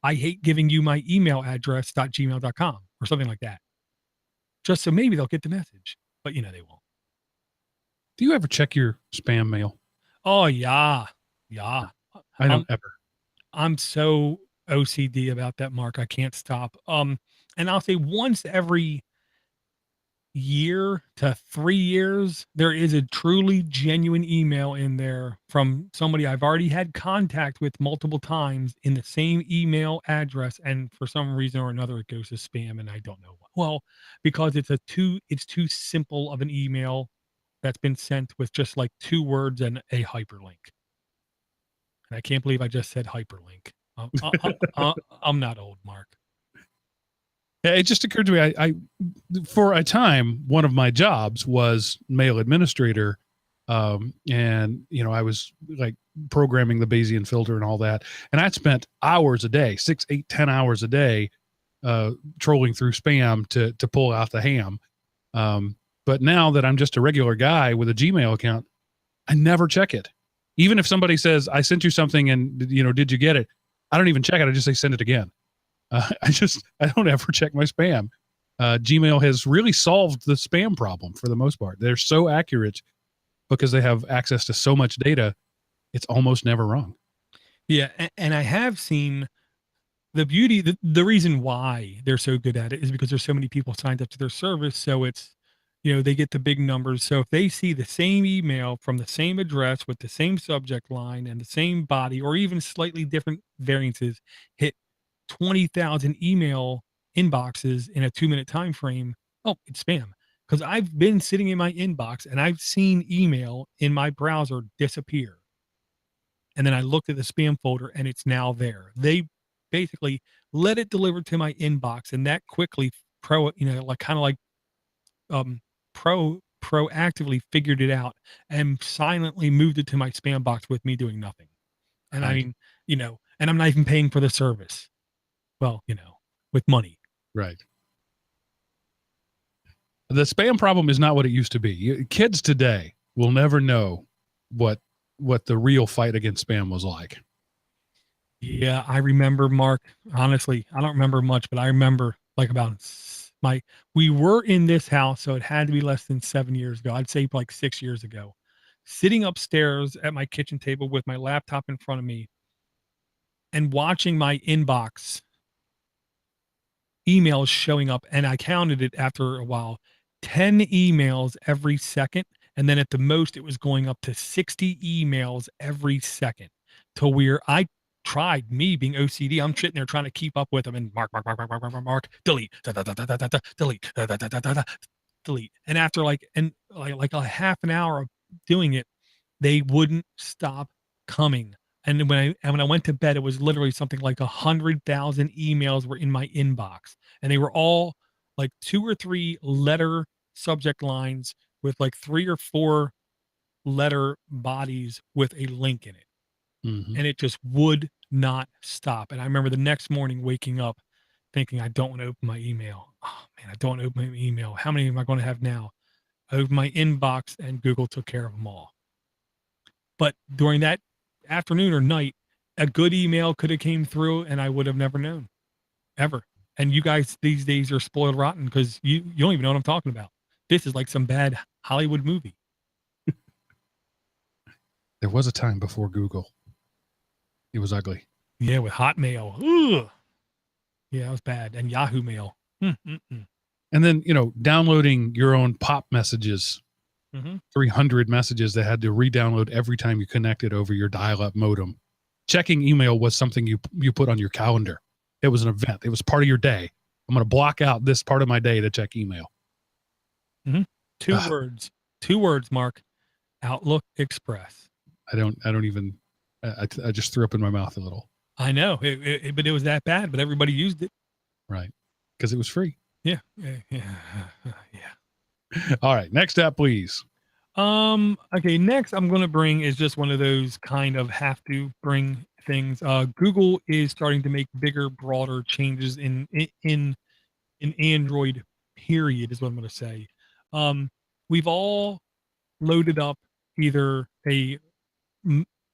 I hate giving you my email address .gmail.com or something like that. Just so maybe they'll get the message, but they won't. Do you ever check your spam mail? Oh yeah. Yeah. I don't ever. I'm so OCD about that, Mark. I can't stop. And I'll say once every year to 3 years, there is a truly genuine email in there from somebody I've already had contact with multiple times in the same email address, and for some reason or another, it goes to spam, and I don't know why. Well, because it's too simple of an email that's been sent with just like 2 words and a hyperlink. And I can't believe I just said hyperlink. I'm not old, Mark. It just occurred to me, I for a time, one of my jobs was mail administrator. And I was like programming the Bayesian filter and all that. And I'd spent hours a day, 6, 8, 10 hours a day, trolling through spam to pull out the ham. But now that I'm just a regular guy with a Gmail account, I never check it. Even if somebody says, I sent you something and, did you get it? I don't even check it. I just say, send it again. I don't ever check my spam. Gmail has really solved the spam problem for the most part. They're so accurate because they have access to so much data. It's almost never wrong. Yeah. And I have seen the beauty, the reason why they're so good at it is because there's so many people signed up to their service. So it's, they get the big numbers. So if they see the same email from the same address with the same subject line and the same body, or even slightly different variances, hit 20,000 email inboxes in a 2-minute time frame, oh, it's spam. Because I've been sitting in my inbox and I've seen email in my browser disappear. And then I looked at the spam folder and it's now there. They basically let it deliver to my inbox, and that quickly proactively figured it out and silently moved it to my spam box with me doing nothing. And Right. I mean, and I'm not even paying for the service. Well, with money. Right. The spam problem is not what it used to be. Kids today will never know what the real fight against spam was like. Yeah, I remember, Mark. Honestly, I don't remember much, but I remember we were in this house, so it had to be less than 7 years ago. I'd say like 6 years ago, sitting upstairs at my kitchen table with my laptop in front of me and watching my inbox emails showing up. And I counted it after a while, 10 emails every second. And then at the most, it was going up to 60 emails every second, to where I tried, me being OCD, I'm sitting there trying to keep up with them, and mark, delete, delete, delete. And after like a half an hour of doing it, they wouldn't stop coming. And when I went to bed, it was literally something like 100,000 emails were in my inbox, and they were all like 2 or 3 letter subject lines with like 3 or 4 letter bodies with a link in it. Mm-hmm. And it just would not stop. And I remember the next morning waking up thinking, I don't want to open my email. Oh man, I don't want to open my email. How many am I going to have now? I opened my inbox and Google took care of them all. But during that afternoon or night, a good email could have came through and I would have never known, ever. And you guys these days are spoiled rotten because you don't even know what I'm talking about. This is like some bad Hollywood movie. There was a time before Google. It was ugly. Yeah, with Hotmail. Ugh. Yeah, it was bad. And Yahoo Mail. And then, downloading your own pop messages, 300 messages that had to re-download every time you connected over your dial-up modem. Checking email was something you put on your calendar. It was an event. It was part of your day. I'm going to block out this part of my day to check email. Two words, Mark. Outlook Express. I don't even. I just threw up in my mouth a little. I know, but it was that bad. But everybody used it. Right, because it was free. Yeah. All right, next app, please. Okay, next I'm going to bring is just one of those kind of have to bring things. Google is starting to make bigger, broader changes in Android, period, is what I'm going to say. We've all loaded up either a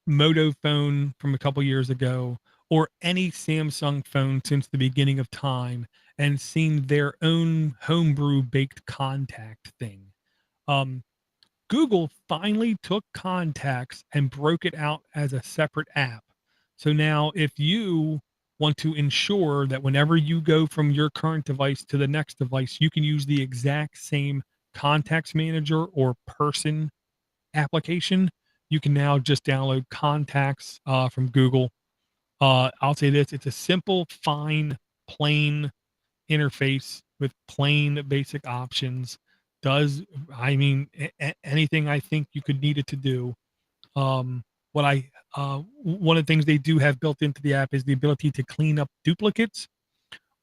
Moto phone from a couple years ago or any Samsung phone since the beginning of time and seen their own homebrew baked contact thing. Google finally took contacts and broke it out as a separate app. So now if you want to ensure that whenever you go from your current device to the next device, you can use the exact same contacts manager or person application, you can now just download contacts from Google. I'll say this, it's a simple, fine, plain interface with plain basic options. Anything I think you could need it to do. One of the things they do have built into the app is the ability to clean up duplicates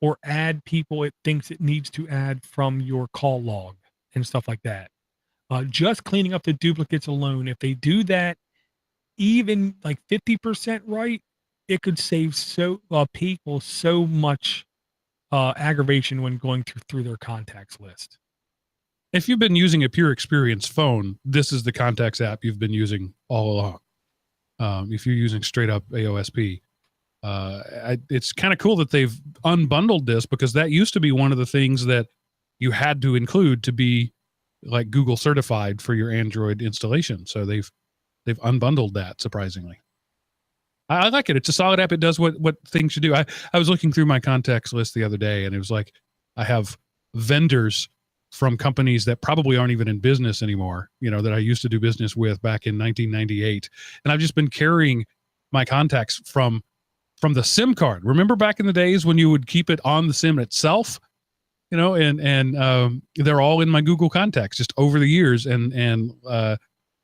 or add people it thinks it needs to add from your call log and stuff like that. Just cleaning up the duplicates alone, if they do that even like 50% right, it could save people so much aggravation when going through their contacts list. If you've been using a Pure Experience phone, this is the contacts app you've been using all along. If you're using straight up AOSP, it's kind of cool that they've unbundled this, because that used to be one of the things that you had to include to be like Google certified for your Android installation. So they've unbundled that, surprisingly. I like it. It's a solid app. It does what things should do. I was looking through my contacts list the other day, and it was like I have vendors from companies that probably aren't even in business anymore, that I used to do business with back in 1998. And I've just been carrying my contacts from the SIM card. Remember back in the days when you would keep it on the SIM itself, and they're all in my Google contacts just over the years. And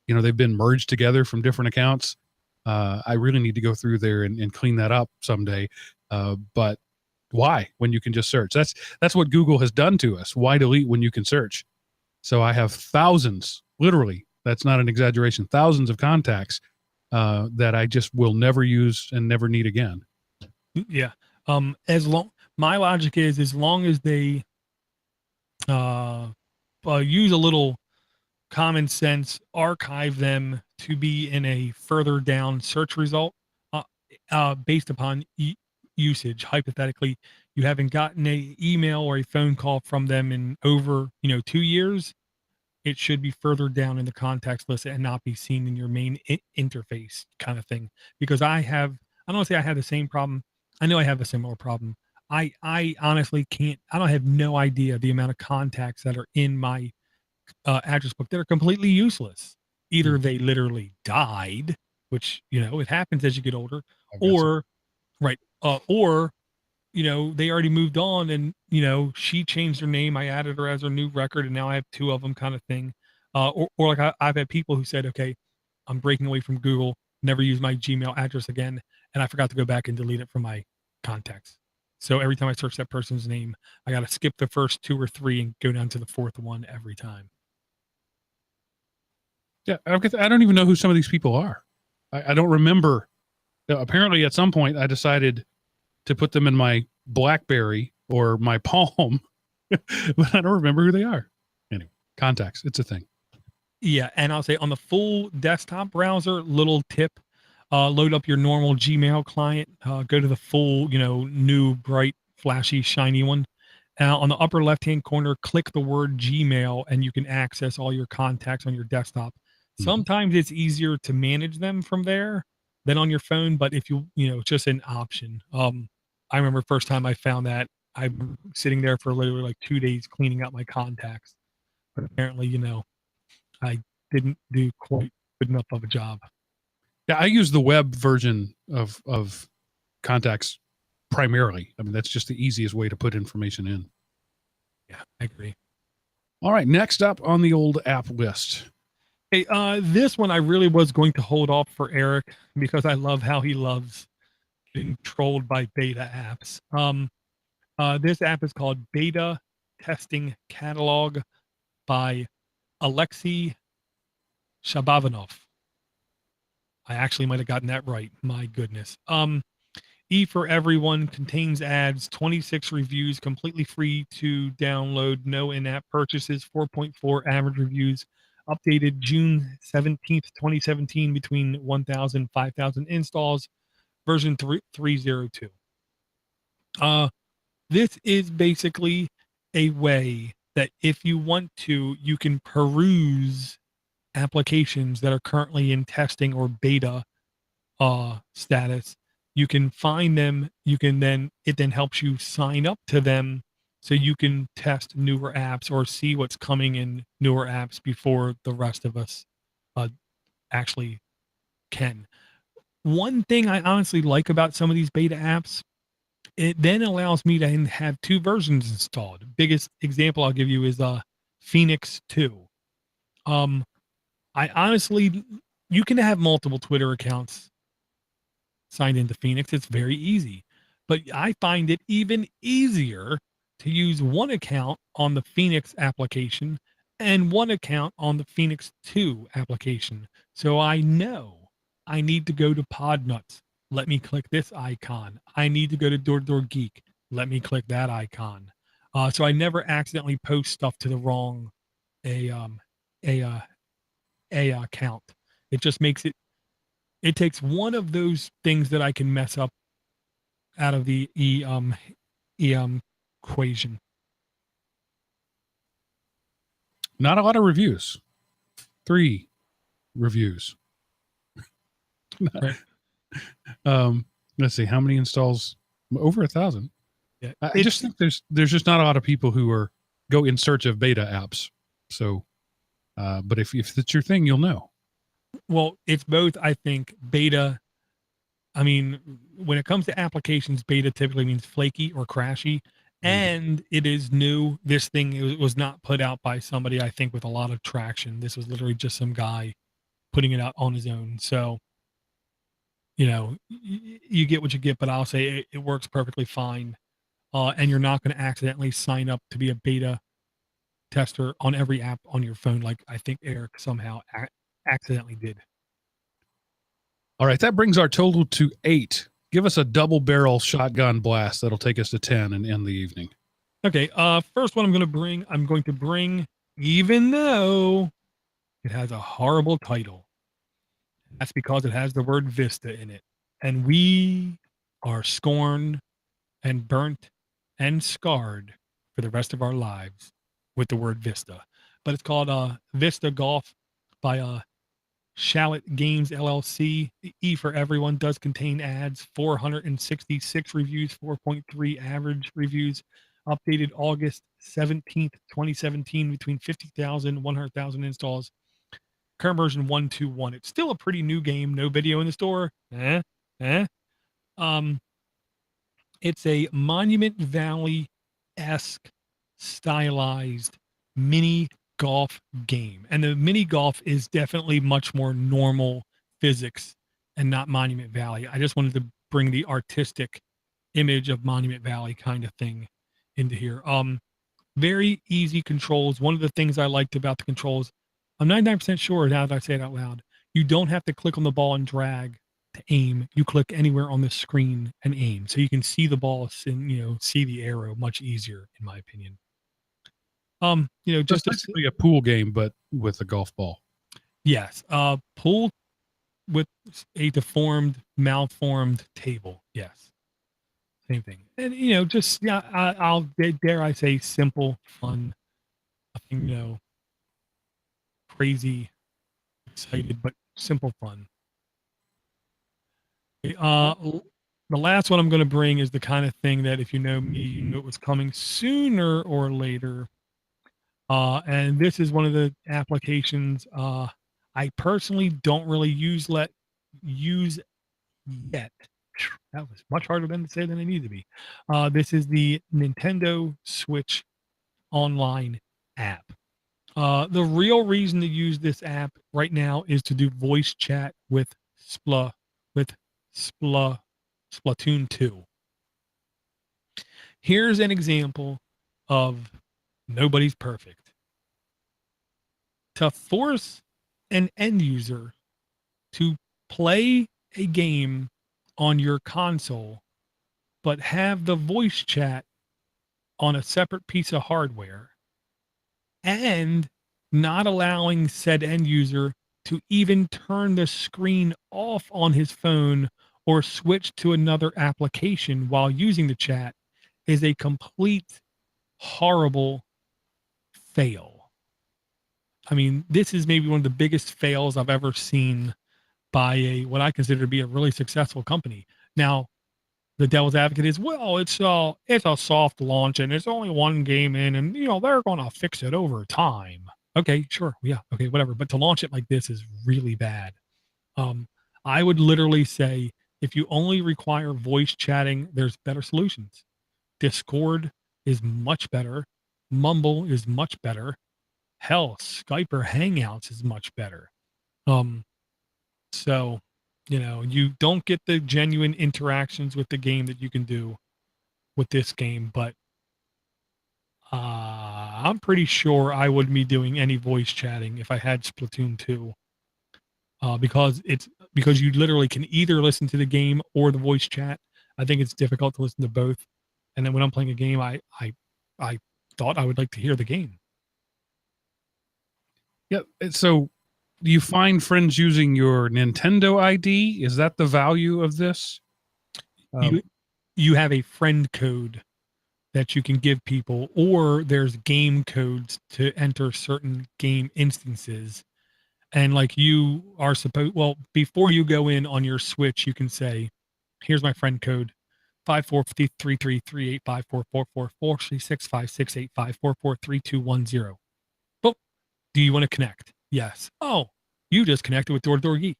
they've been merged together from different accounts. I really need to go through there and clean that up someday. But why, when you can just search? That's what Google has done to us. Why delete when you can search? So I have thousands, literally, that's not an exaggeration, thousands of contacts that I just will never use and never need again. Yeah. My logic is, as long as they use a little common sense, archive them to be in a further down search result based upon usage. Hypothetically, you haven't gotten an email or a phone call from them in over 2 years, it should be further down in the contacts list and not be seen in your main interface kind of thing. Because I don't want to say I have the same problem. I know I have a similar problem. I honestly can't. I have no idea the amount of contacts that are in my address book that are completely useless. Either they literally died, which it happens as you get older, or they already moved on, and she changed her name, I added her as her new record, and now I have 2 of them, kind of thing. Or like I've had people who said, okay, I'm breaking away from Google, never use my Gmail address again, and I forgot to go back and delete it from my contacts. So every time I search that person's name, I got to skip the first 2 or 3 and go down to the 4th one every time. Yeah, I don't even know who some of these people are. I don't remember. Apparently, at some point, I decided to put them in my BlackBerry or my Palm, but I don't remember who they are. Anyway, contacts, it's a thing. Yeah, and I'll say on the full desktop browser, little tip, load up your normal Gmail client, go to the full, new, bright, flashy, shiny one. On the upper left-hand corner, click the word Gmail, and you can access all your contacts on your desktop. Sometimes it's easier to manage them from there than on your phone, but if it's just an option. I remember first time I found that, I'm sitting there for literally like 2 days cleaning out my contacts. But apparently, I didn't do quite good enough of a job. Yeah, I use the web version of contacts primarily. I mean, that's just the easiest way to put information in. Yeah, I agree. All right, next up on the old app list, Hey, this one I really was going to hold off for Eric because I love how he loves being trolled by beta apps. This app is called Beta Testing Catalog by Alexei Shabavanov. I actually might have gotten that right. My goodness. E for Everyone contains ads, 26 reviews, completely free to download, no in-app purchases, 4.4 average reviews, updated June 17th, 2017, between 1,000 5,000 installs, version 3.02. This is basically a way that if you want to, you can peruse applications that are currently in testing or beta status. You can find them. You can then, it then helps you sign up to them so you can test newer apps or see what's coming in newer apps before the rest of us actually can. One thing I honestly like about some of these beta apps, it then allows me to have two versions installed. Biggest example I'll give you is Phoenix 2. I honestly, you can have multiple Twitter accounts signed into Phoenix. It's very easy. But I find it even easier to use one account on the Phoenix application and one account on the Phoenix 2 application. So I know I need to go to Podnutz. Let me click this icon. I need to go to DoorToDoorGeek. Let me click that icon. So I never accidentally post stuff to the wrong account. It just makes it, it takes one of those things that I can mess up out of the equation. Not a lot of reviews. 3 reviews. Right. Let's see how many installs. Over 1,000. Yeah, I just think there's just not a lot of people who go in search of beta apps. So, but if it's your thing, you'll know. Well, it's both. I think beta. I mean, when it comes to applications, beta typically means flaky or crashy, and it is new. This thing was not put out by somebody, I think, with a lot of traction. This was literally just some guy putting it out on his own. So, you know, you get what you get, but I'll say it works perfectly fine. And you're not going to accidentally sign up to be a beta tester on every app on your phone, like I think Eric somehow accidentally did. All right, that brings our total to 8. Give us a double barrel shotgun blast that'll take us to 10 and end the evening. Okay, first one I'm going to bring, even though it has a horrible title, that's because it has the word Vista in it. And we are scorned and burnt and scarred for the rest of our lives with the word Vista. But it's called Vista Golf by Shallot Games LLC. E for Everyone does contain ads, 466 reviews, 4.3 average reviews, updated August 17th, 2017, between 50,000, 100,000 installs. Current version 1.2.1. It's still a pretty new game. No video in the store. It's a Monument Valley-esque stylized mini golf game. And the mini golf is definitely much more normal physics and not Monument Valley. I just wanted to bring the artistic image of Monument Valley kind of thing into here. Very easy controls. One of the things I liked about the controls, I'm 99% sure now that I say it out loud, you don't have to click on the ball and drag to aim. You click anywhere on the screen and aim. So you can see the ball and, see the arrow much easier, in my opinion. Just basically a pool game, but with a golf ball. Yes. Pool with a deformed, malformed table. Yes. Same thing. And, I'll dare I say simple, fun, nothing, crazy, excited, but simple fun. The last one I'm going to bring is the kind of thing that if you know me, you knew it was coming sooner or later. And this is one of the applications I personally don't really use yet. That was much harder to say than it needed to be. This is the Nintendo Switch online app. The real reason to use this app right now is to do voice chat with Splatoon 2. Here's an example of nobody's perfect. To force an end user to play a game on your console, but have the voice chat on a separate piece of hardware, and not allowing said end user to even turn the screen off on his phone or switch to another application while using the chat, is a complete horrible fail. I mean, this is maybe one of the biggest fails I've ever seen by what I consider to be a really successful company. Now, the devil's advocate is, well, it's a soft launch and it's only one game in, and they're gonna fix it over time. Okay, sure, yeah, okay, whatever. But to launch it like this is really bad. I would literally say, if you only require voice chatting, there's better solutions. Discord is much better. Mumble is much better. Hell, Skype or Hangouts is much better. So, you don't get the genuine interactions with the game that you can do with this game, but I'm pretty sure I wouldn't be doing any voice chatting if I had Splatoon 2, because you literally can either listen to the game or the voice chat. I think it's difficult to listen to both. And then when I'm playing a game, I thought I would like to hear the game. Yeah. So do you find friends using your Nintendo ID? Is that the value of this? You have a friend code that you can give people, or there's game codes to enter certain game instances. And like you are supposed, well, before you go in on your Switch, you can say, here's my friend code, 543338544446656854432210. Well, do you want to connect? Yes. Oh, you just connected with DoorToDoorGeek,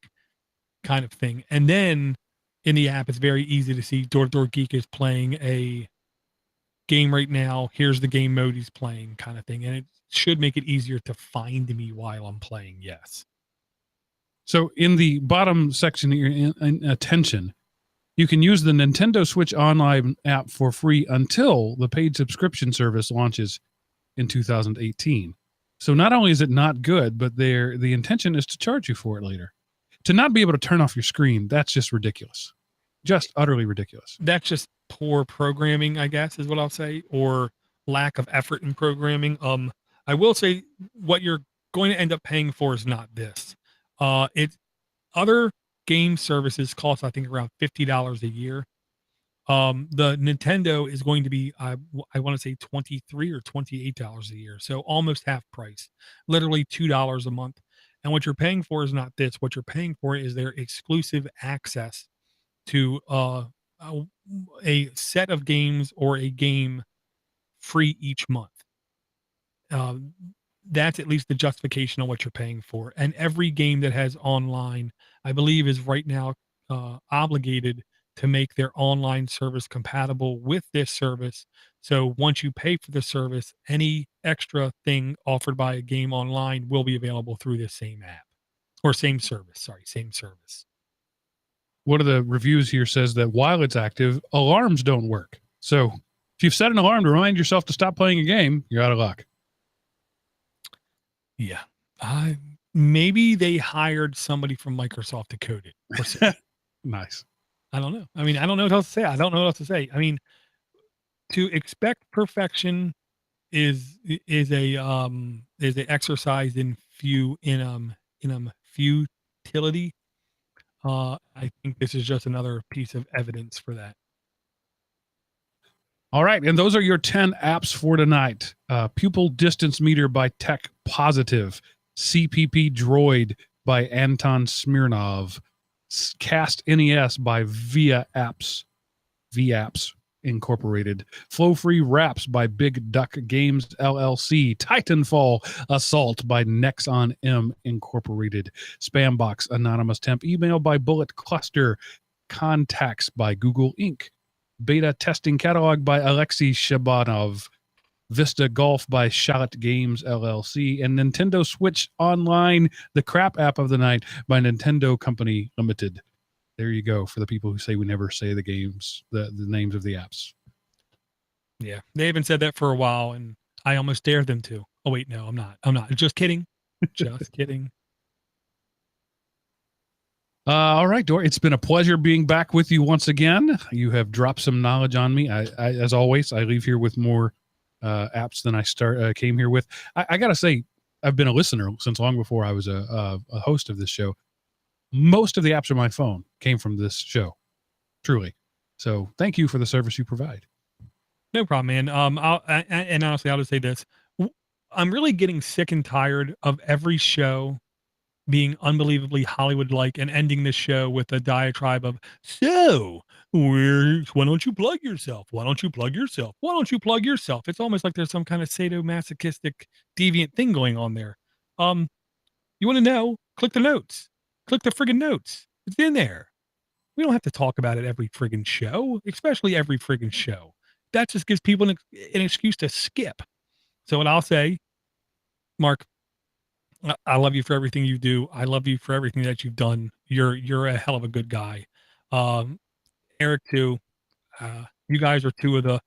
kind of thing. And then in the app, it's very easy to see DoorToDoorGeek is playing a game right now. Here's the game mode he's playing, kind of thing. And it should make it easier to find me while I'm playing. Yes. So in the bottom section here, in attention, you can use the Nintendo Switch Online app for free until the paid subscription service launches in 2018. So not only is it not good, but the intention is to charge you for it later. To not be able to turn off your screen, that's just ridiculous. Just utterly ridiculous. That's just poor programming, I guess, is what I'll say, or lack of effort in programming. I will say what you're going to end up paying for is not this. It's other game services cost, I think, around $50 a year. The Nintendo is going to be, I want to say $23 or $28 a year. So almost half price, literally $2 a month. And what you're paying for is not this. What you're paying for is their exclusive access to a set of games or a game free each month. That's at least the justification on what you're paying for. And every game that has online, I believe, is right now obligated to make their online service compatible with this service. So once you pay for the service, any extra thing offered by a game online will be available through this same app or same service. Sorry, same service. One of the reviews here says that while it's active, alarms don't work. So if you've set an alarm to remind yourself to stop playing a game, you're out of luck. Yeah. Maybe they hired somebody from Microsoft to code it. Nice. I don't know. I mean, I don't know what else to say. I don't know what else to say. I mean, to expect perfection is a exercise in futility. I think this is just another piece of evidence for that. All right, and those are your 10 apps for tonight. Pupil Distance Meter by Tech Positive, CppDroid by Anton Smirnov, CastNES by VApps Incorporated, Flow Free Wraps by Big Duck Games LLC, Titanfall Assault by Nexon M Incorporated, Spambox Anonymous Temp Email by Bullet Cluster, Contacts by Google Inc., Beta Testing Catalog by Alexei Shabanov, Vista Golf by Shallot Games LLC, and Nintendo Switch Online, the crap app of the night by Nintendo Company Limited. There you go for the people who say we never say the names of the apps. Yeah, they haven't said that for a while, and I almost dare them to. Oh wait, no, I'm not. Just kidding. Just kidding. All right, Dor. It's been a pleasure being back with you once again. You have dropped some knowledge on me. I as always, I leave here with more apps than I came here with. I gotta say, I've been a listener since long before I was a host of this show. Most of the apps on my phone came from this show, truly. So thank you for the service you provide. No problem, man. And honestly, I'll just say this: I'm really getting sick and tired of every show being unbelievably Hollywood-like and ending the show with a diatribe of, so, why don't you plug yourself? Why don't you plug yourself? Why don't you plug yourself? It's almost like there's some kind of sadomasochistic deviant thing going on there. You want to know? Click the notes. Click the friggin' notes. It's in there. We don't have to talk about it every friggin' show, especially every friggin' show. That just gives people an excuse to skip. So what I'll say, Mark, I love you for everything you do. I love you for everything that you've done. You're a hell of a good guy. Eric too. You guys are two of the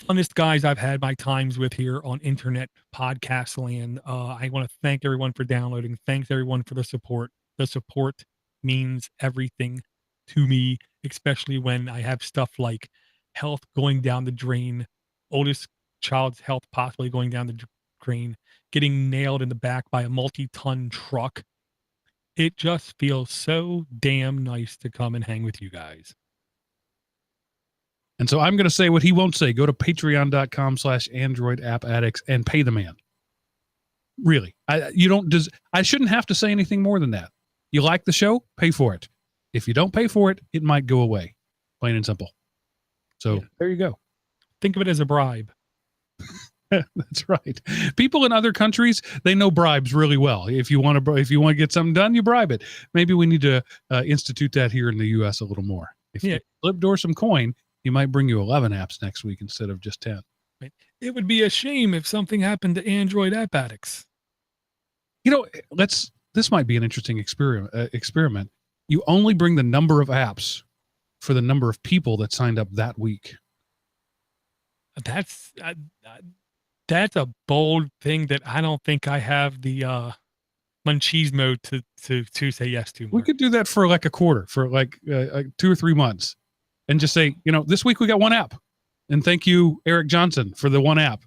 funnest guys I've had my times with here on internet podcast land. I want to thank everyone for downloading. Thanks everyone for the support. The support means everything to me, especially when I have stuff like health going down the drain, oldest child's health possibly going down the drain, getting nailed in the back by a multi-ton truck. It just feels so damn nice to come and hang with you guys. And so I'm going to say what he won't say. Go to patreon.com/Android App Addicts and pay the man. Really. I shouldn't have to say anything more than that. You like the show? Pay for it. If you don't pay for it, it might go away. Plain and simple. So There you go. Think of it as a bribe. That's right. People in other countries, they know bribes really well. If you want to get something done, you bribe it. Maybe we need to institute that here in the U.S. a little more. If you flip door some coin, he might bring you 11 apps next week instead of just 10. Right. It would be a shame if something happened to Android App Addicts. This might be an interesting experiment. You only bring the number of apps for the number of people that signed up that week. That's a bold thing that I don't think I have the munchies mode to say yes to. Mark. We could do that for like a quarter, for like 2 or 3 months, and just say, this week we got one app, and thank you, Eric Johnson, for the one app.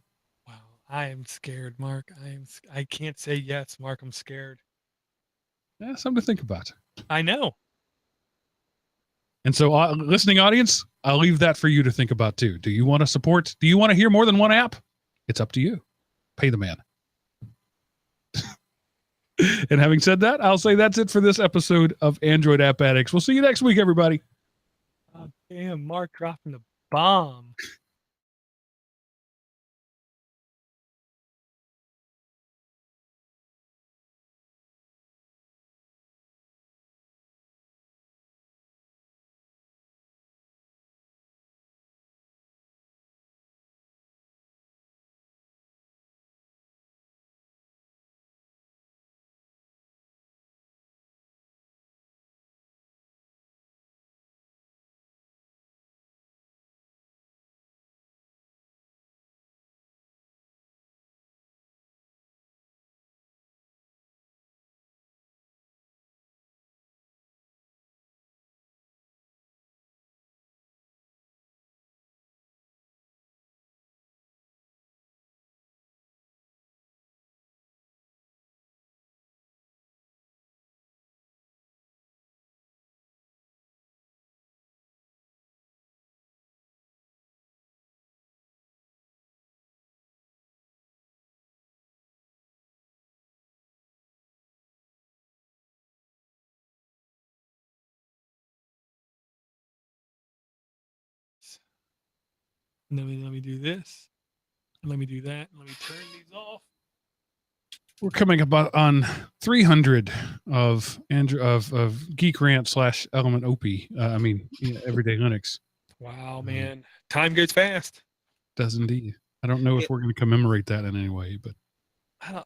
Wow, I am scared, Mark. I can't say yes, Mark. I'm scared. Yeah, something to think about. I know. And so, listening audience, I'll leave that for you to think about too. Do you want to support? Do you want to hear more than one app? It's up to you. Pay the man. And having said that, I'll say that's it for this episode of Android App Addicts. We'll see you next week, everybody. Oh, damn, Mark dropping the bomb. Let me do this. Let me do that. Let me turn these off. We're coming up on 300 of Geek Rant / Element OP. Everyday Linux. Wow, man. Time goes fast. Does indeed. I don't know if we're going to commemorate that in any way, but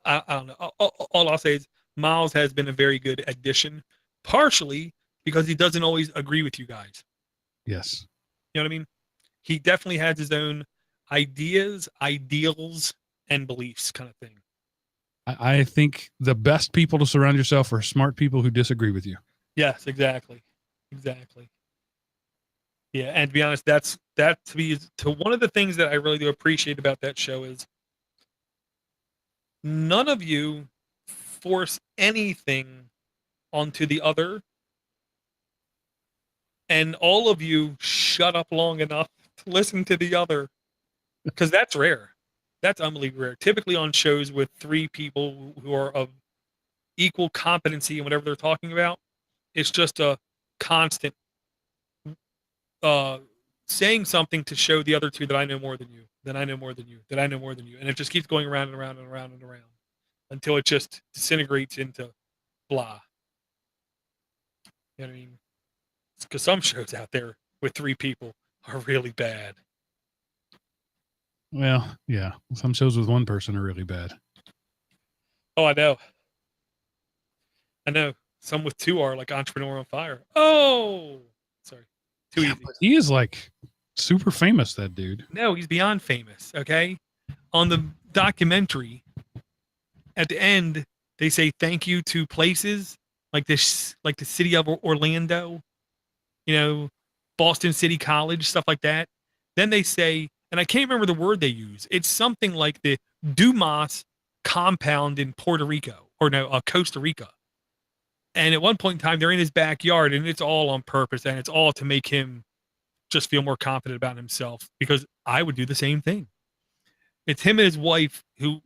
I don't know. All I'll say is Miles has been a very good addition, partially because he doesn't always agree with you guys. yes. You know what I mean? He definitely has his own ideas, ideals, and beliefs kind of thing. I think the best people to surround yourself are smart people who disagree with you. Yes, exactly. Yeah, and to be honest, that to me is to one of the things that I really do appreciate about that show is none of you force anything onto the other, and all of you shut up long enough to listen to the other, because that's rare. That's unbelievably rare. Typically on shows with three people who are of equal competency in whatever they're talking about, it's just a constant saying something to show the other two that I know more than you, that I know more than you, that I know more than you. And it just keeps going around and around and around and around until it just disintegrates into blah. You know what I mean? Because some shows out there with three people are really bad. Well, yeah. Some shows with one person are really bad. Oh, I know. Some with two are like Entrepreneur on Fire. Oh, sorry. Too easy. But he is like super famous, that dude. No, he's beyond famous. Okay. On the documentary, at the end, they say thank you to places like this, like the city of Orlando, Boston City College, stuff like that. Then they say, and I can't remember the word they use. It's something like the Dumas compound in Puerto Rico, or no, Costa Rica. And at one point in time, they're in his backyard, and it's all on purpose, and it's all to make him just feel more confident about himself, because I would do the same thing. It's him and his wife, who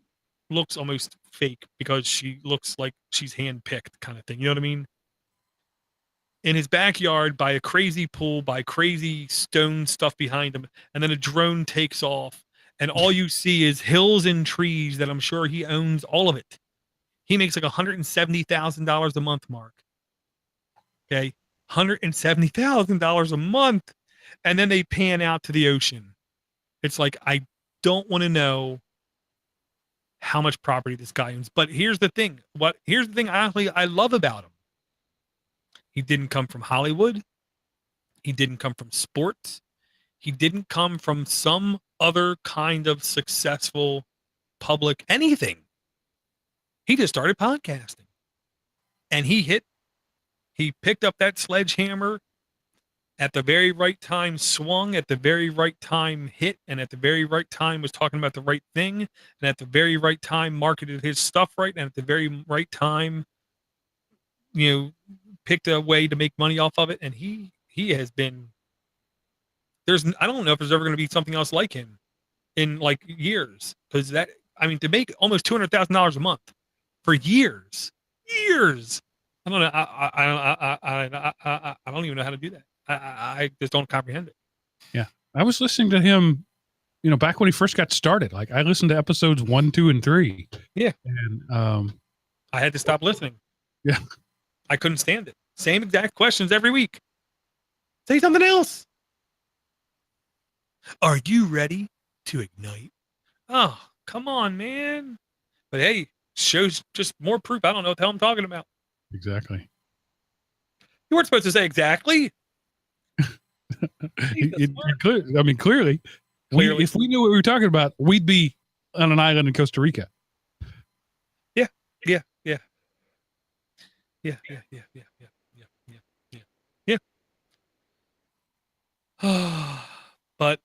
looks almost fake because she looks like she's hand-picked kind of thing. You know what I mean? In his backyard by a crazy pool, by crazy stone stuff behind him, and then a drone takes off, and all you see is hills and trees that I'm sure he owns all of it. He makes like $170,000 a month, Mark. Okay. $170,000 a month. And then they pan out to the ocean. It's like, I don't want to know how much property this guy owns. But here's the thing. Honestly, I love about him. He didn't come from Hollywood. He didn't come from sports. He didn't come from some other kind of successful public anything. He just started podcasting, and he picked up that sledgehammer at the very right time, swung at the very right time, hit, and at the very right time was talking about the right thing, and at the very right time marketed his stuff right, and at the very right time, picked a way to make money off of it. And he has been, I don't know if there's ever going to be something else like him in like years, because to make almost $200,000 a month for years. I don't know. I don't even know how to do that. I just don't comprehend it. Yeah. I was listening to him, back when he first got started. Like, I listened to episodes 1, 2, and 3. Yeah. And I had to stop listening. Yeah. I couldn't stand it. Same exact questions every week. Say something else. Are you ready to ignite? Oh, come on, man. But hey, shows just more proof. I don't know what the hell I'm talking about. Exactly. You weren't supposed to say exactly. Clearly. If we knew what we were talking about, we'd be on an island in Costa Rica. Yeah. But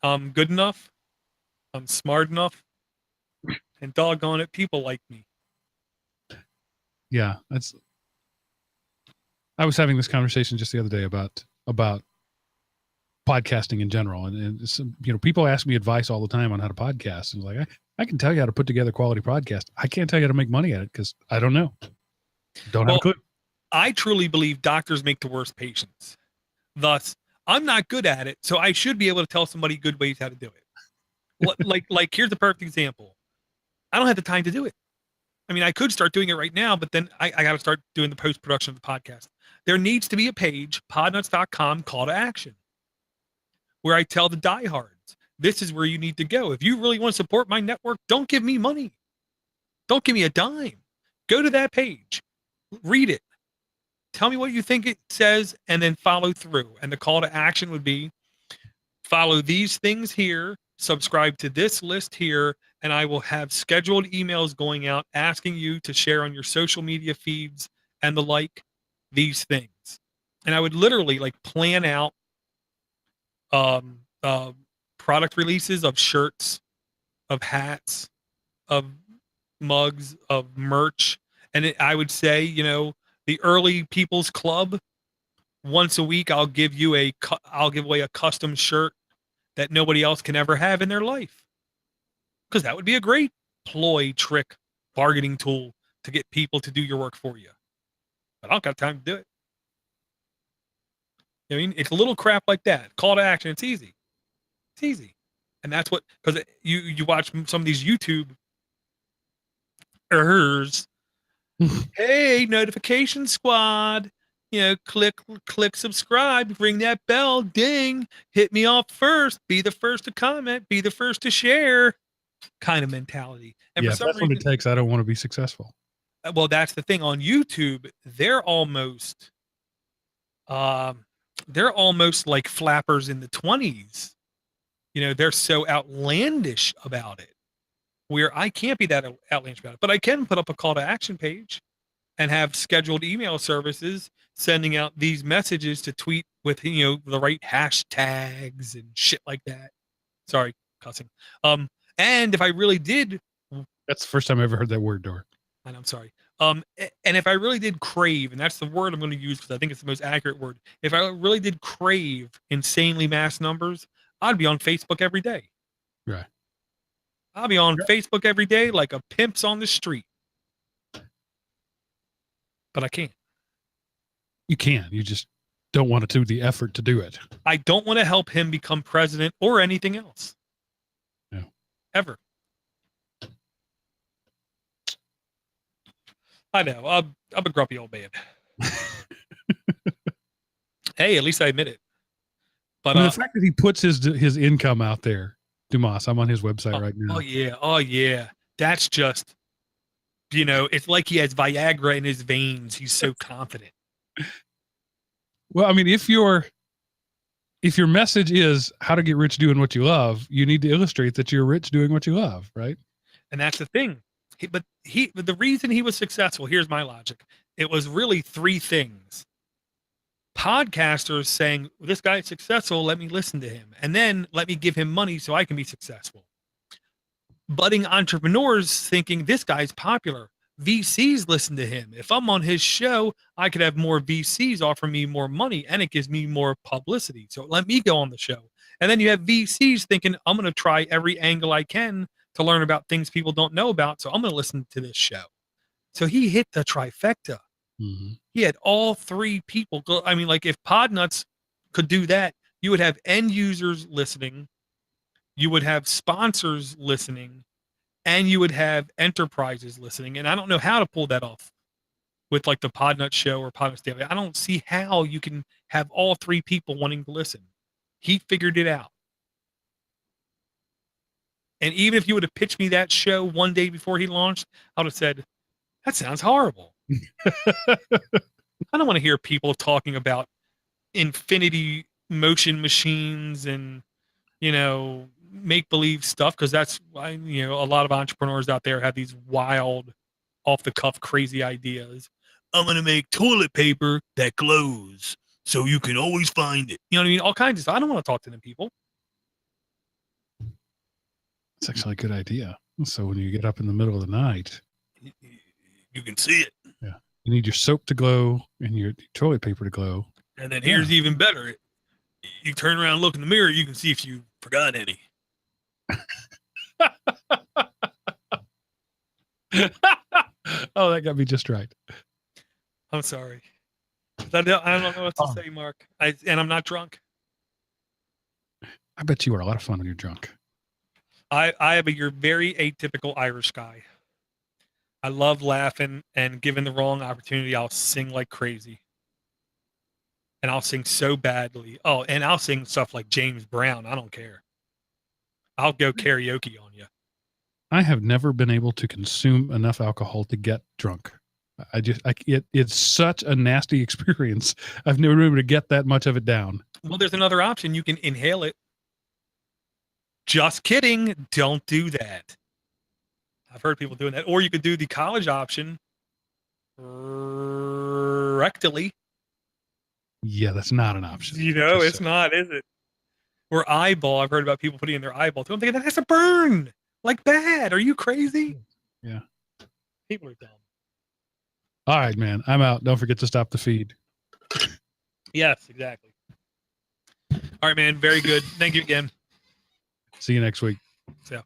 I'm good enough. I'm smart enough. And doggone it, people like me. Yeah, I was having this conversation just the other day about podcasting in general, and people ask me advice all the time on how to podcast, and like I can tell you how to put together a quality podcast. I can't tell you how to make money at it because I don't know. Don't have a clue. I truly believe doctors make the worst patients. Thus, I'm not good at it, so I should be able to tell somebody good ways how to do it. like here's the perfect example. I don't have the time to do it. I mean, I could start doing it right now, but then I got to start doing the post-production of the podcast. There needs to be a page, podnutz.com, call to action, where I tell the diehards, this is where you need to go. If you really want to support my network, don't give me money. Don't give me a dime. Go to that page, read it, tell me what you think it says, and then follow through. And the call to action would be follow these things here, subscribe to this list here, and I will have scheduled emails going out asking you to share on your social media feeds and the like these things. And I would literally like plan out product releases of shirts, of hats, of mugs, of merch. And I would say, you know, the early people's club, once a week, I'll give away a custom shirt that nobody else can ever have in their life. Because that would be a great ploy, trick, bargaining tool to get people to do your work for you. But I don't got time to do it. I mean, it's a little crap like that. Call to action. It's easy. It's easy. And that's what, because you watch some of these YouTube hey, notification squad, you know, click subscribe, ring that bell, ding, hit me off first, be the first to comment, be the first to share kind of mentality. And yeah, for some that's reason, what it takes. I don't want to be successful. Well, that's the thing on YouTube. They're almost like flappers in the 20s. You know, they're so outlandish about it, where I can't be that outlandish about it, but I can put up a call to action page and have scheduled email services sending out these messages to tweet with, you know, the right hashtags and shit like that. Sorry, cussing. And if I really did, that's the first time I ever heard that word, Door. And I'm sorry. And if I really did crave, and that's the word I'm going to use because I think it's the most accurate word. If I really did crave insanely mass numbers, I'd be on Facebook every day. Right. I'll be on Facebook every day like a pimp's on the street. But I can't. You can. You just don't want to do the effort to do it. I don't want to help him become president or anything else. No. Ever. I know. I'm a grumpy old man. Hey, at least I admit it. But the fact that he puts his income out there, Dumas, I'm on his website right now. Oh yeah. That's just, you know, it's like he has Viagra in his veins. He's so confident. Well, I mean, if your message is how to get rich doing what you love, you need to illustrate that you're rich doing what you love, right? And that's the thing. But the reason he was successful, here's my logic. It was really three things. Podcasters saying, this guy's successful, let me listen to him. And then let me give him money so I can be successful. Budding entrepreneurs thinking, this guy's popular. VCs listen to him. If I'm on his show, I could have more VCs offer me more money and it gives me more publicity. So let me go on the show. And then you have VCs thinking, I'm going to try every angle I can to learn about things people don't know about. So I'm going to listen to this show. So he hit the trifecta. Mm-hmm. He had all three people. I mean, like if Podnutz could do that, you would have end users listening. You would have sponsors listening. And you would have enterprises listening. And I don't know how to pull that off with like the Podnutz show or Podnutz Daily. I don't see how you can have all three people wanting to listen. He figured it out. And even if you would have pitched me that show one day before he launched, I would have said, that sounds horrible. I don't want to hear people talking about infinity motion machines and, you know, make-believe stuff, because that's why, you know, a lot of entrepreneurs out there have these wild, off-the-cuff, crazy ideas. I'm going to make toilet paper that glows so you can always find it. You know what I mean? All kinds of stuff. I don't want to talk to them people. It's actually a good idea. So when you get up in the middle of the night, you can see it. Yeah. You need your soap to glow and your toilet paper to glow. And then here's even better. You turn around, look in the mirror, you can see if you forgot any. Oh, that got me just right. I'm sorry. I don't know what to say, Mark. And I'm not drunk. I bet you are a lot of fun when you're drunk. You're very atypical Irish guy. I love laughing, and given the wrong opportunity, I'll sing like crazy. And I'll sing so badly. Oh, and I'll sing stuff like James Brown. I don't care. I'll go karaoke on you. I have never been able to consume enough alcohol to get drunk. It's such a nasty experience. I've never been able to get that much of it down. Well, there's another option. You can inhale it. Just kidding. Don't do that. I've heard people doing that. Or you could do the college option rectally. Yeah, that's not an option. You know, Just it's not, is it? Or eyeball. I've heard about people putting in their eyeball too. I'm thinking that has to burn. Like bad. Are you crazy? Yeah. People are dumb. All right, man. I'm out. Don't forget to stop the feed. Yes, exactly. All right, man. Very good. Thank you again. See you next week. So.